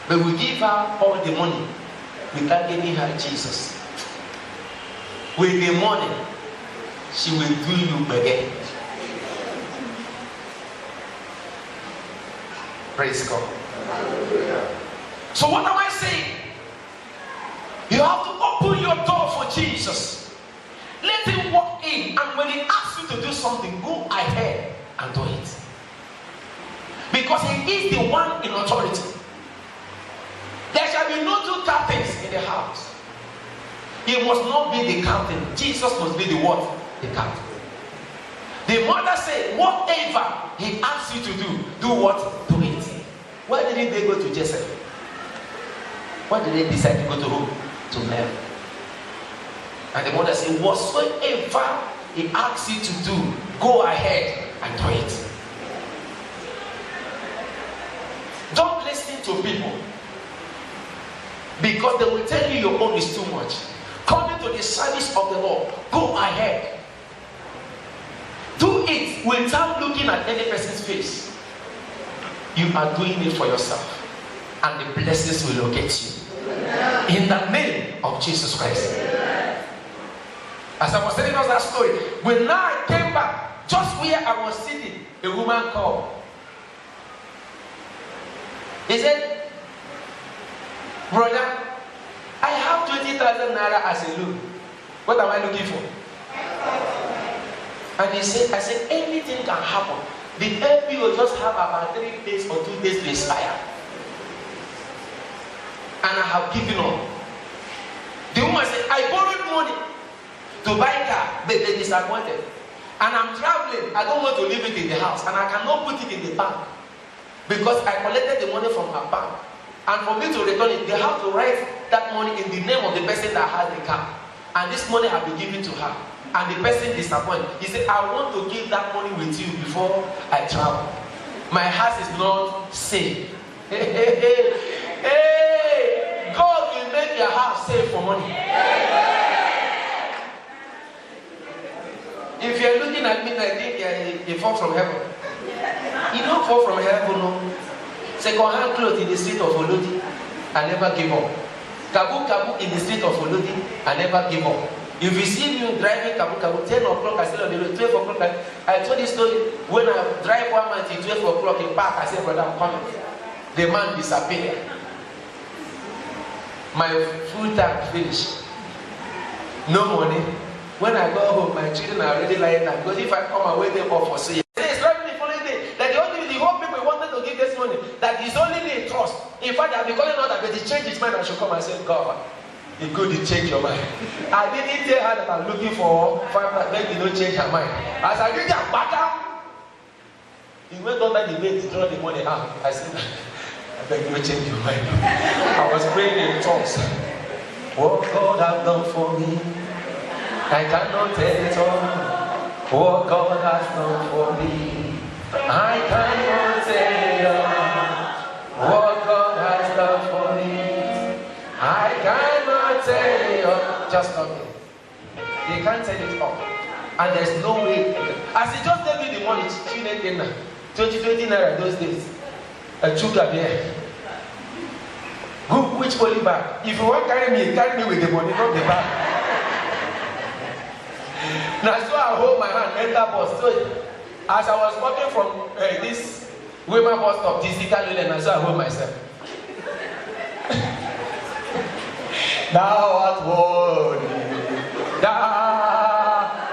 But we give her all the money without giving her Jesus. With the money, she will do you again. Praise God. So what am I saying? You have to open your door for Jesus. Let him walk in, and when he asks you to do something, go ahead and do it. Because he is the one in authority. There shall be no two captains in the house. He must not be the captain. Jesus must be the what? The captain. The mother said, whatever he asks you to do what? Do it. Why didn't they go to Joseph? Why did they decide to go to who? To Mary. And the mother said, whatsoever he asks you to do, go ahead and do it. Don't listen to people, because they will tell you your own is too much. Coming to the service of the Lord, go ahead. Do it without looking at any person's face. You are doing it for yourself, and the blessings will locate you. In the name of Jesus Christ. As I was telling us that story, when I came back, just where I was sitting, a woman called. He said, brother, I have 20,000 naira as a loan. What am I looking for? And he said, I said, anything can happen. The LP will just have about 3 days or 2 days to expire. And I have given up. The woman said, I borrowed money to buy a car, but they disappointed. And I'm traveling. I don't want to leave it in the house. And I cannot put it in the bank, because I collected the money from her bank. And for me to return it, they have to write that money in the name of the person that has the car. And this money have been given to her. And the person disappointed. He said, I want to give that money with you before I travel. My house is not safe. Hey, God will make your house safe for money. If you're looking at me, I think you fall from heaven. You don't fall from heaven, no. Second-hand clothes in the street of Olodi, I never give up. Kabu in the street of Olodi, I never give up. If you see me driving Kabu, 10 o'clock, I still on the road, 12 o'clock, I told this story, when I drive 1 month till 12 o'clock in park, I said, brother, I'm coming. The man disappeared. My full tank finished. No money. When I go home, my children are already lying down, because if I come away, they go for sale. It's driving the following day. That the whole people wanted to give this money, that is only the trust. In fact, I've been calling her that, but he changed his mind and she come and say, God, it's good to change your mind. I didn't tell her that I'm looking for 5 minutes, make you change her mind. As I did that back up, he went on that debate to draw the money out. I said, I beg you change your mind. I was praying in tongues. What God has done for me, I cannot tell it all. What God has done for me, I cannot tell it all. What God has done for me, I cannot tell it all. Just not it. You can't tell it all. And there's no way. As he just gave you the money, 20 naira those days. A sugar beer. Who, which poly bag? If you want to carry me with the money, not the bag. Now, so I hold my hand, enter bus. So, as I was walking from this women bus stop, this and so I hold myself. Thou art worthy. Thou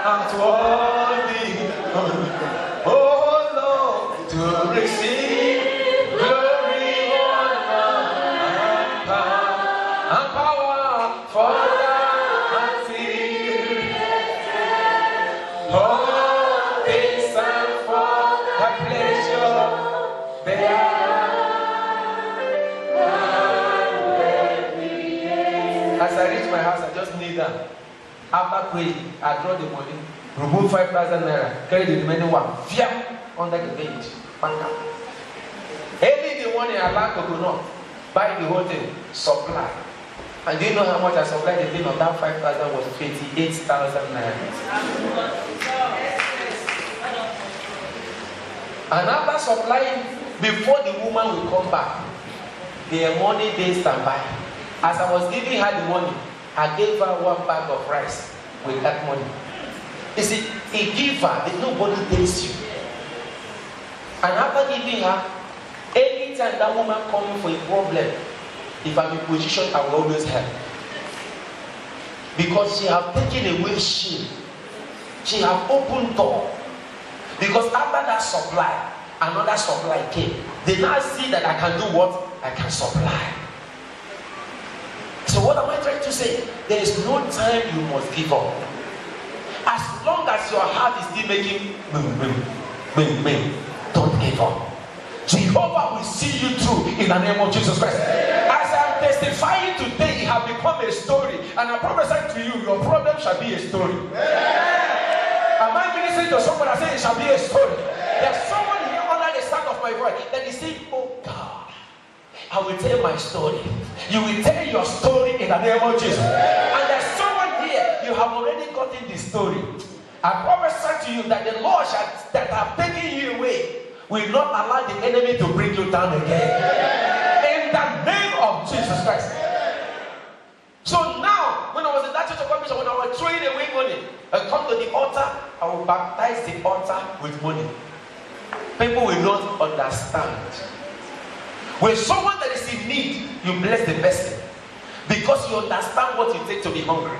art worthy. Oh Lord, to receive. As I reach my house, I just kneel down. After praying, I draw the money, remove 5,000 naira, carry the remaining one, under the bench, back up. Early in the morning, I land coconut, buy the whole thing, supply. And do you know how much I supplied the thing of that 5,000 was 28,000 naira. And after supplying, before the woman will come back, the money they stand by. As I was giving her the money, I gave her 1 bag of rice with that money. You see, a giver, nobody pays you. And after giving her, anytime that woman comes for a problem, if I'm in position, I will always help. Because she has taken away shame. She has opened door. Because after that supply, another supply came. They now see that I can do what? I can supply. So what am I trying to say? There is no time you must give up. As long as your heart is still making don't give up. Jehovah will see you through in the name of Jesus Christ. As I'm testifying today, it has become a story. And I prophesy to you, your problem shall be a story. Am I ministering to someone that says it shall be a story? There's someone here under the sound of my voice that is saying, oh God, I will tell my story. You will tell your story in the name of Jesus. And there's someone here, you have already gotten the story. I prophesy to you that the Lord that have taken you away will not allow the enemy to bring you down again. In the name of Jesus Christ. So now, when I was in that church of commission, when I was throwing away money, I come to the altar, I will baptize the altar with money. People will not understand. When someone that is in need, you bless the person because you understand what it takes to be hungry.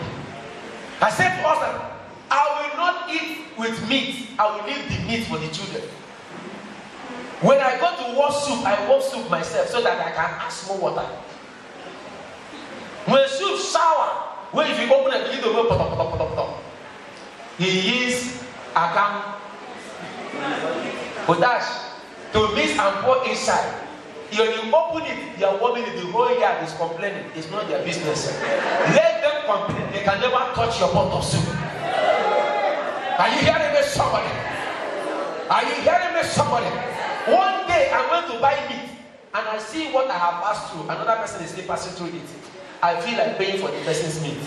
I said to us that I will not eat with meat, I will leave the meat for the children. When I go to wash soup, I wash soup myself so that I can add more water. When soup sour, when if you open it, you don't go he use akam potash to mix and pour inside. When you open it, they are warming it, the whole yard is complaining. It's not their business. Let them complain. They can never touch your pot of soup. Are you hearing me, somebody? Are you hearing me, somebody? One day I went to buy meat and I see what I have passed through. Another person is still passing through it. I feel like paying for the person's meat.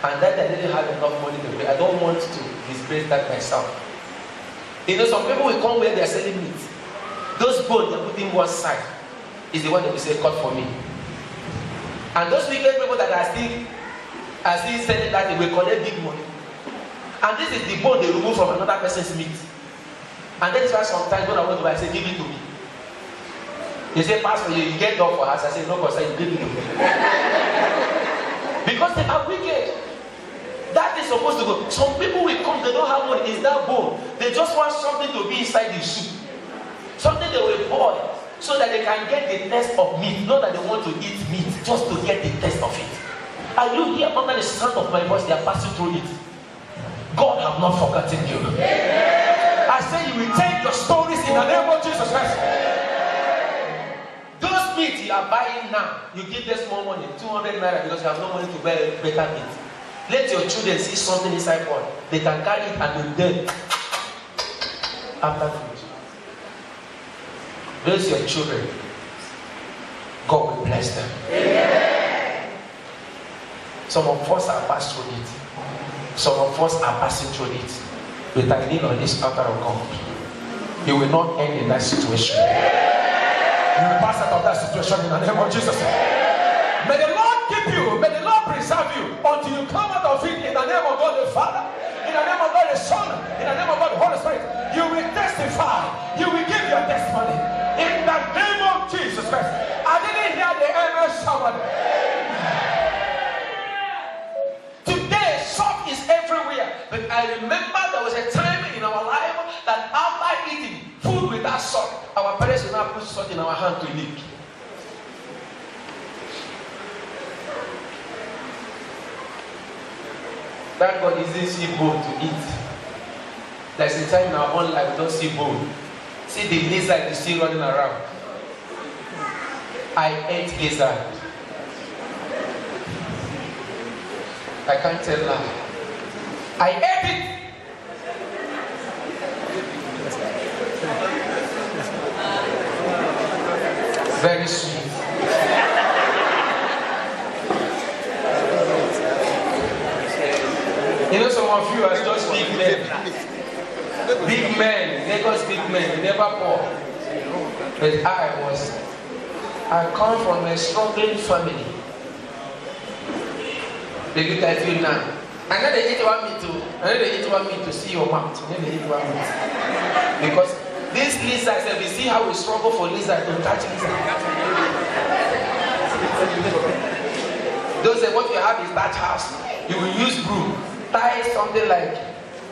And that I didn't have enough money to pay. I don't want to disgrace that myself. You know, some people will come where they are selling meat. Those bones they put in one side is the one that we say cut for me. And those wicked people that are still selling that they will collect big money. And this is the bone they remove from another person's meat. And that is why sometimes when I want to buy, I say, give it to me. They say, Pastor, you get dog for us. I say, no, because you give it to me. Because they are wicked. That is supposed to go. Some people will come, they don't have money. It's that bone. They just want something to be inside the soup. Something they will boil. so that they can get the taste of meat, not that they want to eat meat, just to get the taste of it. Are you here under the sound of my voice? They are passing through it. God have not forgotten you. I say you will take your stories in the name of Jesus Christ. Those meat you are buying now, you give them small money, 200 naira, because you have no money to buy better meat. Let your children see something inside one. They can carry it and be dead after food. Raise your children. God will bless them. Amen. Some of us are passing through it. Some of us are passing through it. But I lean on this altar of God. You will not end in that situation. You will pass out of that situation in the name of Jesus. May the Lord keep you. May the Lord preserve you until you come out of it in the name of God the Father, in the name of God the Son, in the name of God the Holy Spirit. You will testify. You will give your testimony in the name of Jesus Christ. I didn't hear the amen someone. Today, salt is everywhere. But I remember there was a time in our life that after eating food without salt, our parents will now put salt in our hand to lick. Thank God he didn't see bone to eat. There's a time in our own life we don't see bone. See the lizard is still running around. I ate lizard. I can't tell lie. I ate it. Very sweet. You know, some of you are just big men. Big men, Lagos big men, they never poor. But I come from a struggling family. They look at you now. I know they eat want me to see your mouth. I know they eat want me. Because these lizards, we see how we struggle for lizards to catch lizards. Those that what you have is that house. You will use broom, tie something like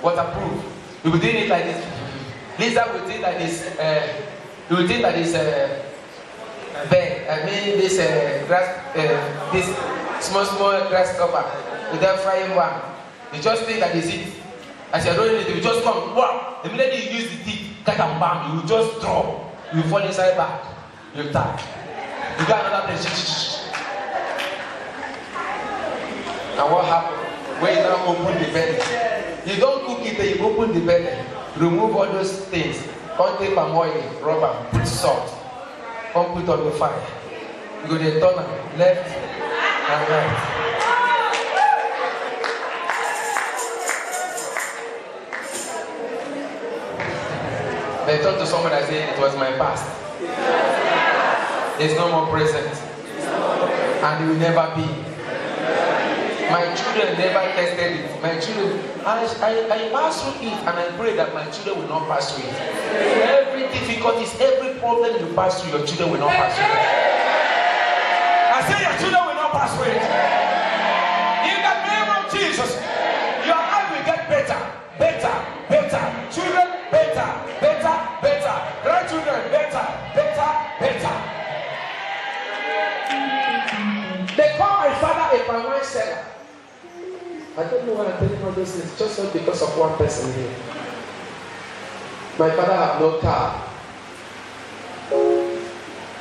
waterproof. You will do it like this. Lizard will think that this. You will think that this bed. I mean this grass. This small grasshopper with that frying one. You just think that is it. As you're rolling it, you just come. Wow! Immediately you use the teeth, cut and bam. You just drop. You fall inside back. You tap. You got another place. And what happened? When you now open the belly, you don't cook it, you open the belly, remove all those things, come take palm oil, rubber, put salt, come put on the fire. You go to turn left and right. They talk to someone and say, it was my past. There's no more present. And it will never be. My children never tested it. My children, I pass through it and I pray that my children will not pass through it. Every difficulties, every problem you pass through, your children will not pass through it. I say your children will not pass through it. In the name of Jesus, your life will get better, better, better. Children, better, better, better. Grandchildren, better, better, better. They call my father a palm seller. I don't know why I'm telling all those things, just not because of one person here. My father have no car.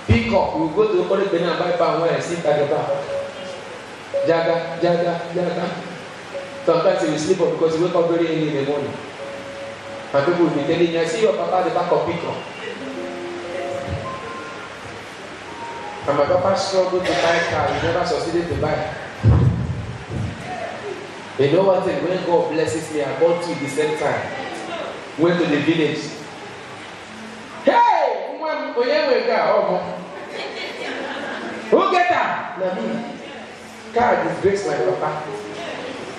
Pick up, we go to the Holy Benin and buy palm wine and sit at the back. Jaga, jaga, jaga. Sometimes he will sleep up because he wake up very early in the morning. And people will be telling you, I see your papa at the back of pick up. And my papa struggled to buy a car, he never succeeded to buy. You know what? When God blesses me, I bought two at the same time. Went to the village. Hey! Who get that? Now me. Car disgrace my papa.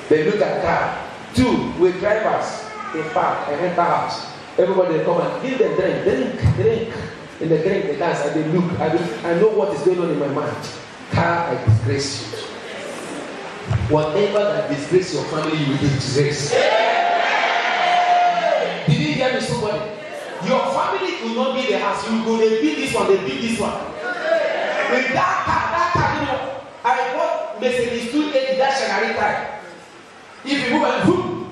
They look at car. Two with drivers. They park and enter house. Everybody come and give them drink. In the drink, they dance and they look. I know what is going on in my mind. Car, I disgrace you. Whatever that disgrace your family, you will disgrace. Did you hear me, somebody? Your family will not be the house. You go, they build this one, they build this one. With that car, you know, I bought Mercedes 280, that Shagari type. If you move and boom.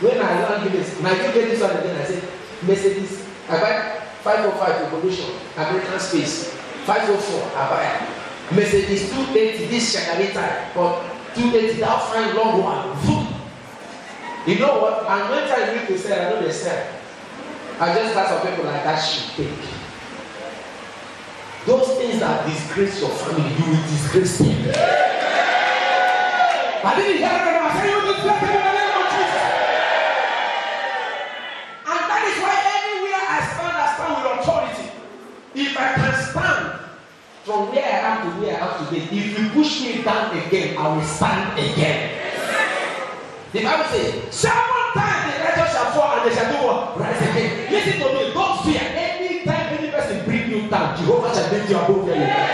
When I learned this, when I get this one again, I said, Mercedes, I buy 505 Evolution, American Space, 504, I buy Mercedes 280, this Shagari type, but 280, that fine long one. Boom. You know what? And when I read to say, I know they say, I just got some people like that should take. Those things that disgrace your family, you will disgrace them. I didn't hear them. I said, you will disgrace them in the name of Jesus. And that is why anywhere I stand with authority. If I can stand from where I am to where I am today, if you push me down again, I will stand again. The Bible says, 7 times the righteous shall fall and they shall do what? Rise again. Listen to me, don't fear. Anytime any person bring you down, Jehovah shall bring you above where you are.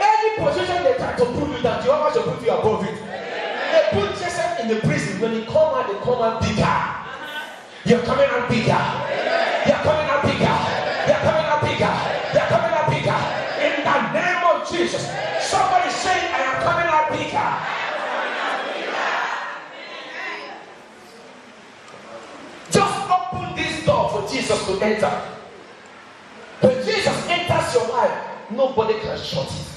Any position they try to put you down, Jehovah shall put you above it. They put Joseph in the prison. When he come out, they come out bigger. You're coming out bigger. You're coming out bigger. You're coming out bigger. You're coming out bigger. In the name of Jesus. Somebody say, I am coming out bigger. Just open this door for Jesus to enter. When Jesus enters your life, nobody can shut it.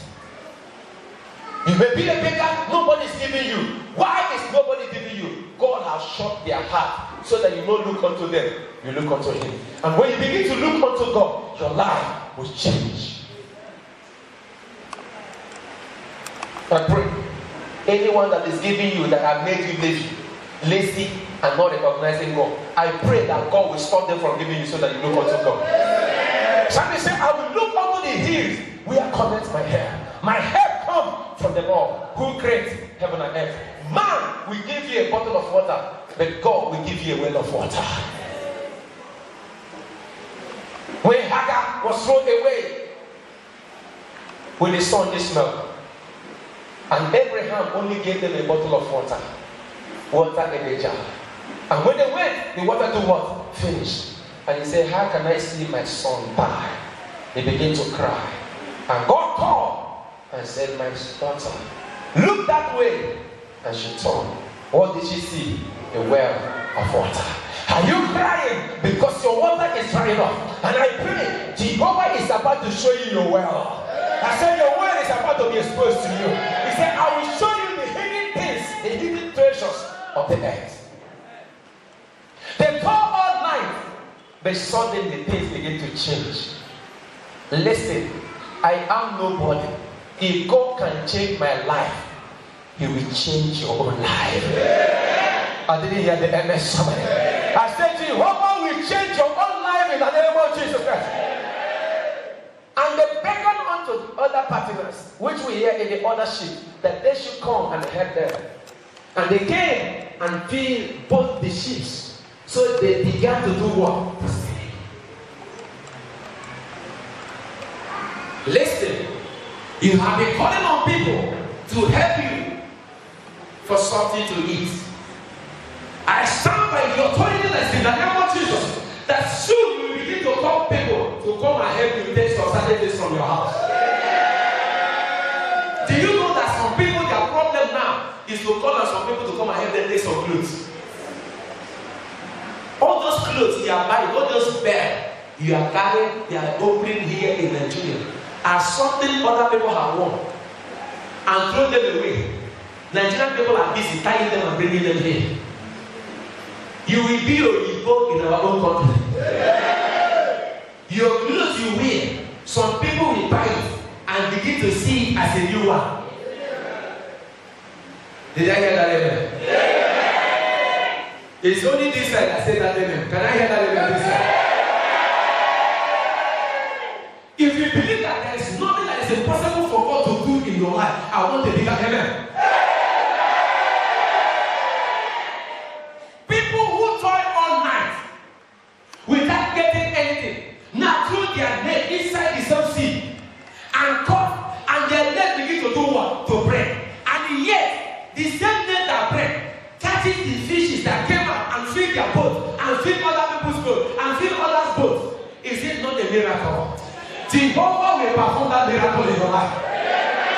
You may be a beggar, nobody is giving you. Why is nobody giving you? God has shut their heart so that you don't look unto them, you look unto Him. And when you begin to look unto God, your life will change. I pray anyone that is giving you that have made you lazy and not recognizing God, I pray that God will stop them from giving you so that you look unto God. Somebody say, I will look unto the hills where cometh my help. My help comes from the Lord who creates heaven and earth. Man will give you a bottle of water, but God will give you a well of water. When Hagar was thrown away with his son Ishmael, and Abraham only gave them a bottle of water in a jar. And when they went, the water to what? Finished. And he said, how can I see my son die? He began to cry. And God called and said, my daughter, look that way. And she turned. What did she see? A well of water. Are you crying because your water is drying up? And I pray, Jehovah is about to show you your well. I said your well is about to be exposed to you. He said, I will show you the hidden things, the hidden treasures of the earth. They call all night, but suddenly things begin to change. Listen, I am nobody. If God can change my life, He will change your own life. I didn't hear the MS somebody. I said to you, Jehovah will change your own life in the name of Jesus Christ. And they beckoned unto other partners, which we hear in the other sheep, that they should come and help them. And they came and filled both the ships. So they began to do what? Listen, you have been calling on people to help you for something to eat. I stand by the authority that's in the name of Jesus that soon you will begin to call people to come and help you take some certain things from your house. Do you know that some people, their problem now is to call on some people to come and help them take some clothes? All those clothes you are buying, all those bags you are carrying, they are opening here in Nigeria, are something other people have worn and thrown them away. Nigerian people are busy tying them and bringing them here. You will be Oyibo in our own country. Your clothes you wear, some people will buy it and begin to see it as a new one. Did I hear that amen? It's only this side that said that amen. Can I hear that amen this side? If you believe that there is nothing that is impossible for God to do in your life, I want a bigger amen. People who toil all night without getting anything, now throw their net inside the same sea and cut, and their net begin to do what? To break. And yet, the same net that break catches the fishes that came out and feed their boat and feed other that miracle in your life.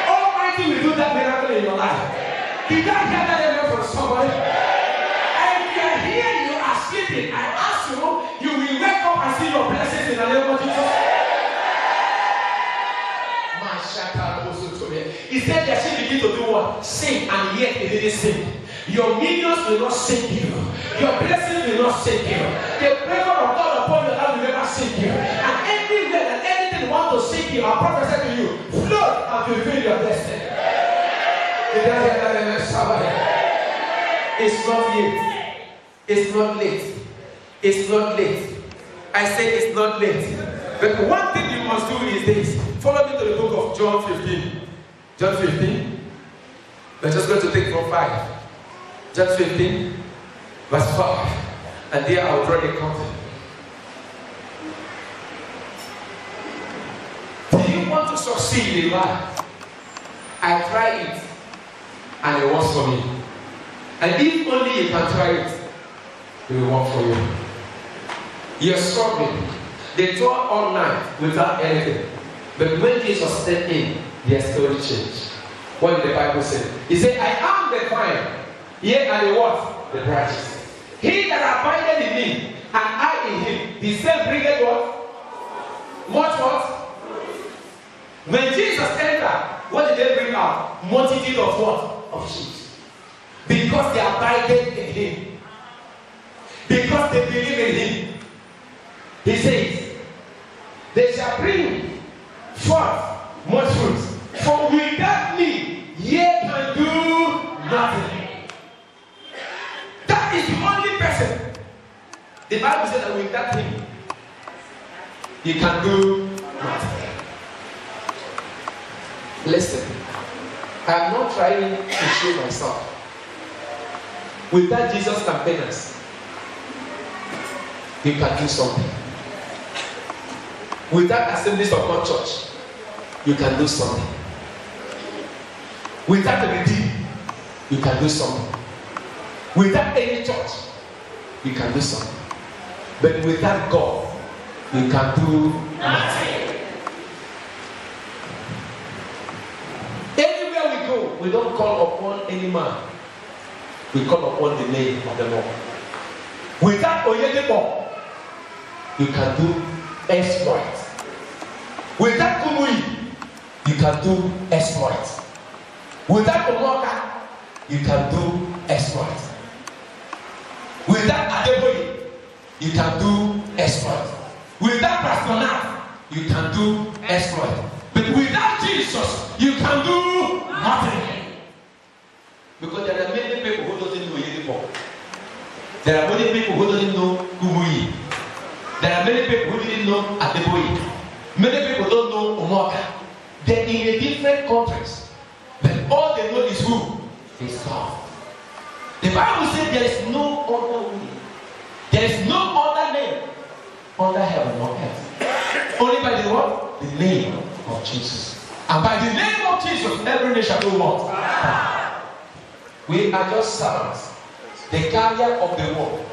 Almighty will do that miracle in your life. Did I hear that ever from somebody? And if you are here, you are sleeping. I ask you, you will wake up and see your blessings in the name of Jesus. He said they should begin to do what? Sing, and yet they didn't sing. Your millions will not sink you. Your blessings will not sink you. The favor of God upon your life will never sink you. And anywhere and anything want to sink you, I prophesy to you, float and fulfill your destiny. It's not late. It's not late. It's not late. I say it's not late. But one thing you must do is this. Follow me to the book of John 15. John 15. We're just going to take from 5. John 15, verse 5. And there I'll draw the curtain. Do you want to succeed in life? I tried it, and it works for me. And if only you can try it, it will work for you. You're struggling. They toiled all night without anything. But when Jesus stepped in, their story changed. What did the Bible say? He said, I am the vine, yea, and the what? The branches. He that abideth in me, and I in him, the same bringeth what? Much what? When Jesus entered, what did they bring out? Multitude of what? Of sheep. Because they abided in him. Because they believe in him. He says, they shall bring forth much fruit. For without me, ye can do nothing. That is the only person. The Bible says that without him, you can do nothing. Listen, I am not trying to show myself. Without Jesus' campaigners, you can do something. Without Assemblies of God Church, you can do something. Without the redeemed, you can do something. Without any church, you can do something. But without God, you can do nothing. Anywhere we go, we don't call upon any man. We call upon the name of the Lord. Without Oyedepo, you can do exploits. Without Kumui, you can do exploits. Without Omoka, you can do exploits. Without Adeboye, you can do exploits. Without Pastor Nat, you can do exploits. But without Jesus, you can do nothing. Because there are many people who don't know Oyedepo. There are many people who don't know Kumui. There are many people who didn't know Adeboye. Many people don't know Omoka. They're in a different countries. But all they know is who? Is God. The Bible says there is no other way. There is no other name under heaven or earth. Only by the what? The name of Jesus. And by the name of Jesus, every nation shall do what? We are just servants. The carrier of the word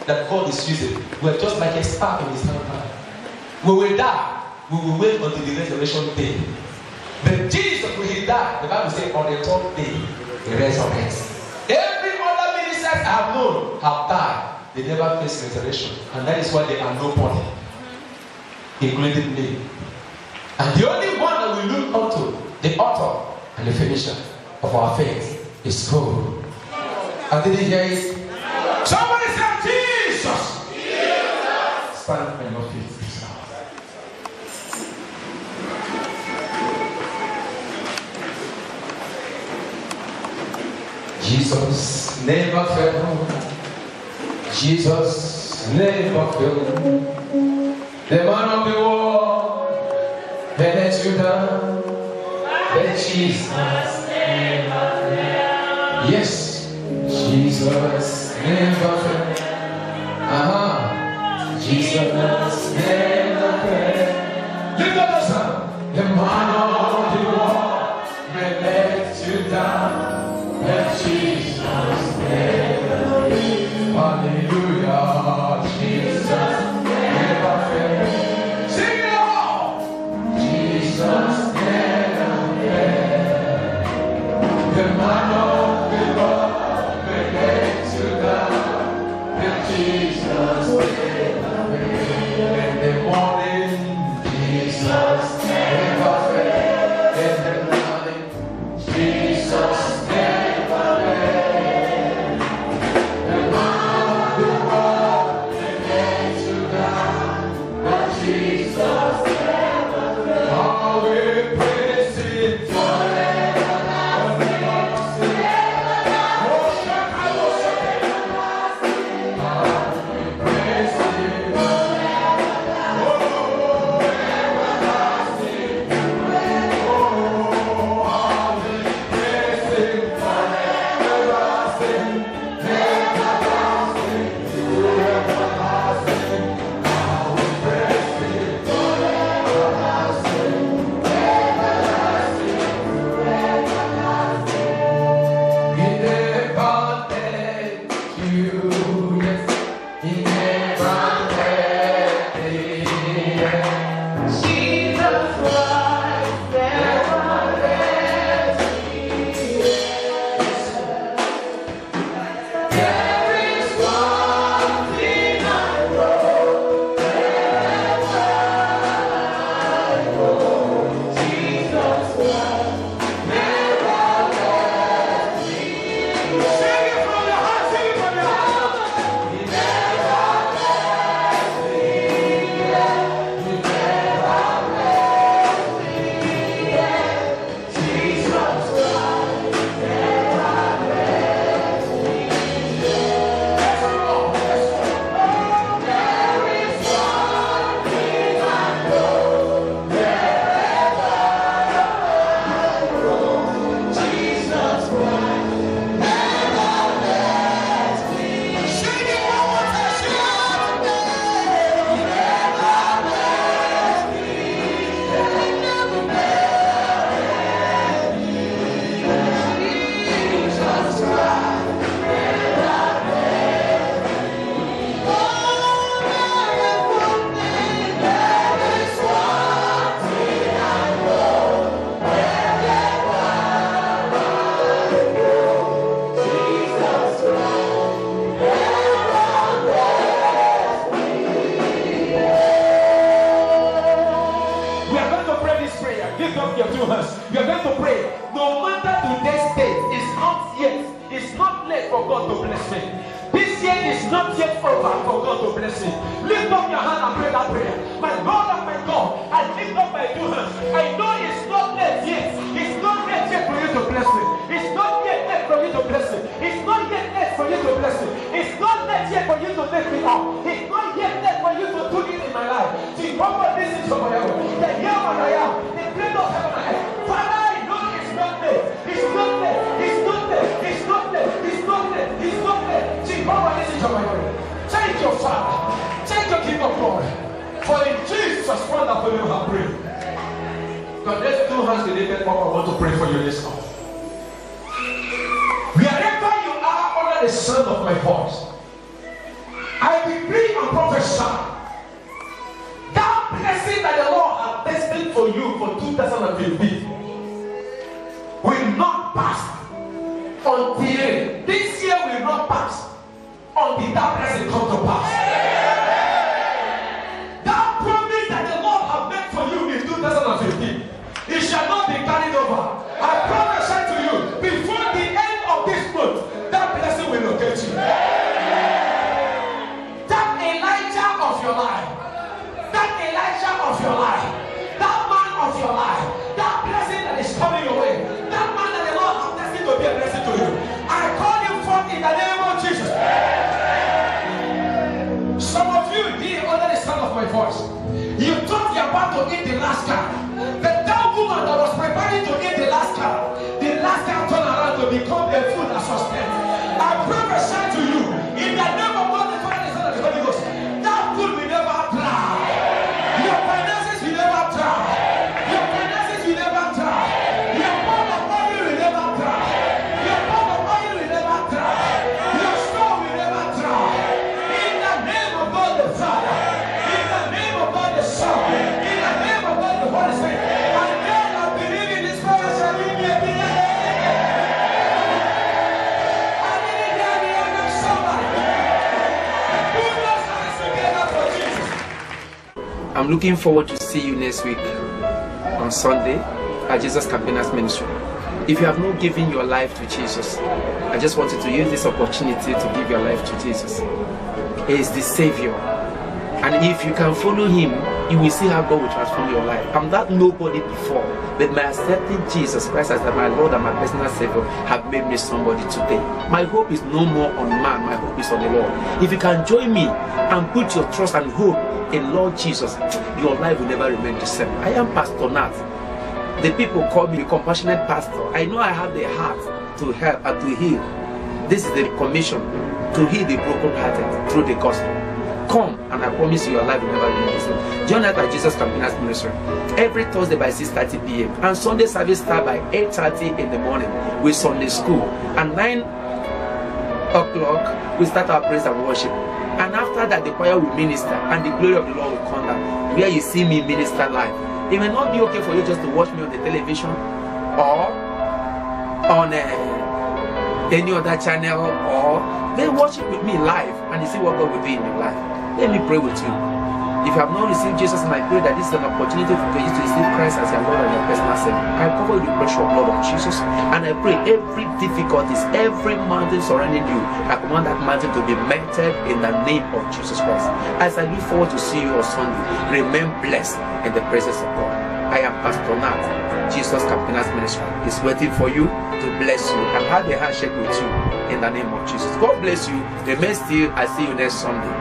that God is using. We are just like a spark in his hand. We will die. We will wait until the resurrection day. But Jesus, when he died, the Bible says on the third day, he resurrects. Every other minister I have known have died. They never face resurrection. And that is why they are nobody, including me. And the only one that we look unto, the author and the finisher of our faith, is God. And did you hear it? Somebody say Jesus! Jesus! Stand on your feet. Jesus never failed. Jesus never failed. The man of the world, they let you down. But Jesus never failed. Yes, Jesus never failed. Jesus never failed. Lift up the sound. The man of the world, they let you down. But Jesus never failed. Hallelujah. Jesus never failed. Sing it all. Jesus Lift up your two hands. You are going to pray. No matter today's date, it's not late for God to bless me. This year is not yet over for God to bless me. Lift up your hand and pray that prayer. My Lord and my God, I lift up my two hands. I know it's not late yet. It's not late yet for you to bless me. It's not yet late for you to bless me. It's not yet late for you to bless me. It's not late yet for you to lift me up. It's not yet late for you to do it in my life. Jehovah, this is your word. The year when I am, the plane of heaven and earth. Father, I know it's not late. It's not late. It's not late. It's not late. It's not late. It's not late. Jehovah, this is your word. Thank your Father. Thank your King of glory. For in Jesus' wonderful name I pray. God, let's two hands related up. I want to pray for you this hour. Wherever you are under the sound of my voice, I decree and prophesy that blessing that the Lord has destined for you for 2015 will not pass until this year will not pass until that blessing comes to pass. That promise that the Lord has made for you in 2015, it shall not be carried over. I prophesy to you, before the end of this month, that blessing will locate you. That Elijah of your life, that Elijah of your life, that man of your life, that blessing that is coming your way, that man that the Lord has destined to be a blessing to you, I call you forth in the name of Jesus. Some of you here under the sound of my voice, you thought you were about to eat the last cow. But that woman that was preparing to eat the last cow turned around to become a food that sustains. I prophesy to you, in the name of God the Father, the Son, and the Holy Ghost, that food will never dry. Your finances will never dry. Your finances will never dry. Your pot of oil will never dry. Your pot of oil will never dry. Your store will never dry. In the name of God the Father, in the name of God the Son, in the name of God the Holy Spirit, and then I believe in this prayer shall be me a I'm looking forward to see you next week on Sunday at Jesus Campaigners Ministry. If you have not given your life to Jesus, I just wanted to use this opportunity to give your life to Jesus. He is the Savior. And if you can follow Him, you will see how God will transform your life. I'm that nobody before, but by accepting Jesus Christ as my Lord and my personal Savior have made me somebody today. My hope is no more on man, my hope is on the Lord. If you can join me and put your trust and hope in Lord Jesus, your life will never remain the same. I am Pastor Nat. The people call me the compassionate pastor. I know I have the heart to help and to heal. This is the commission, to heal the brokenhearted through the gospel. Come, and I promise you your life will never remain the same. Join us at Jesus Campaigners Ministry every Thursday by 6:30 p.m. and Sunday service start by 8:30 in the morning with Sunday school. And 9 o'clock we start our praise and worship. And after that, the choir will minister and the glory of the Lord will come down, where you see me minister live. It may not be okay for you just to watch me on the television or on any other channel, or then worship with me live and you see what God will do in your life. Let me pray with you. If you have not received Jesus, and I pray that this is an opportunity for you to receive Christ as your Lord and your personal Savior, I cover you with the precious blood of Jesus, and I pray every difficulties, every mountain surrounding you, I command that mountain to be melted in the name of Jesus Christ. As I look forward to see you on Sunday, remain blessed in the presence of God. I am Pastor Nat. Jesus Campaigners Ministry is waiting for you to bless you and have a handshake with you in the name of Jesus. God bless you. Remain still. I see you next Sunday.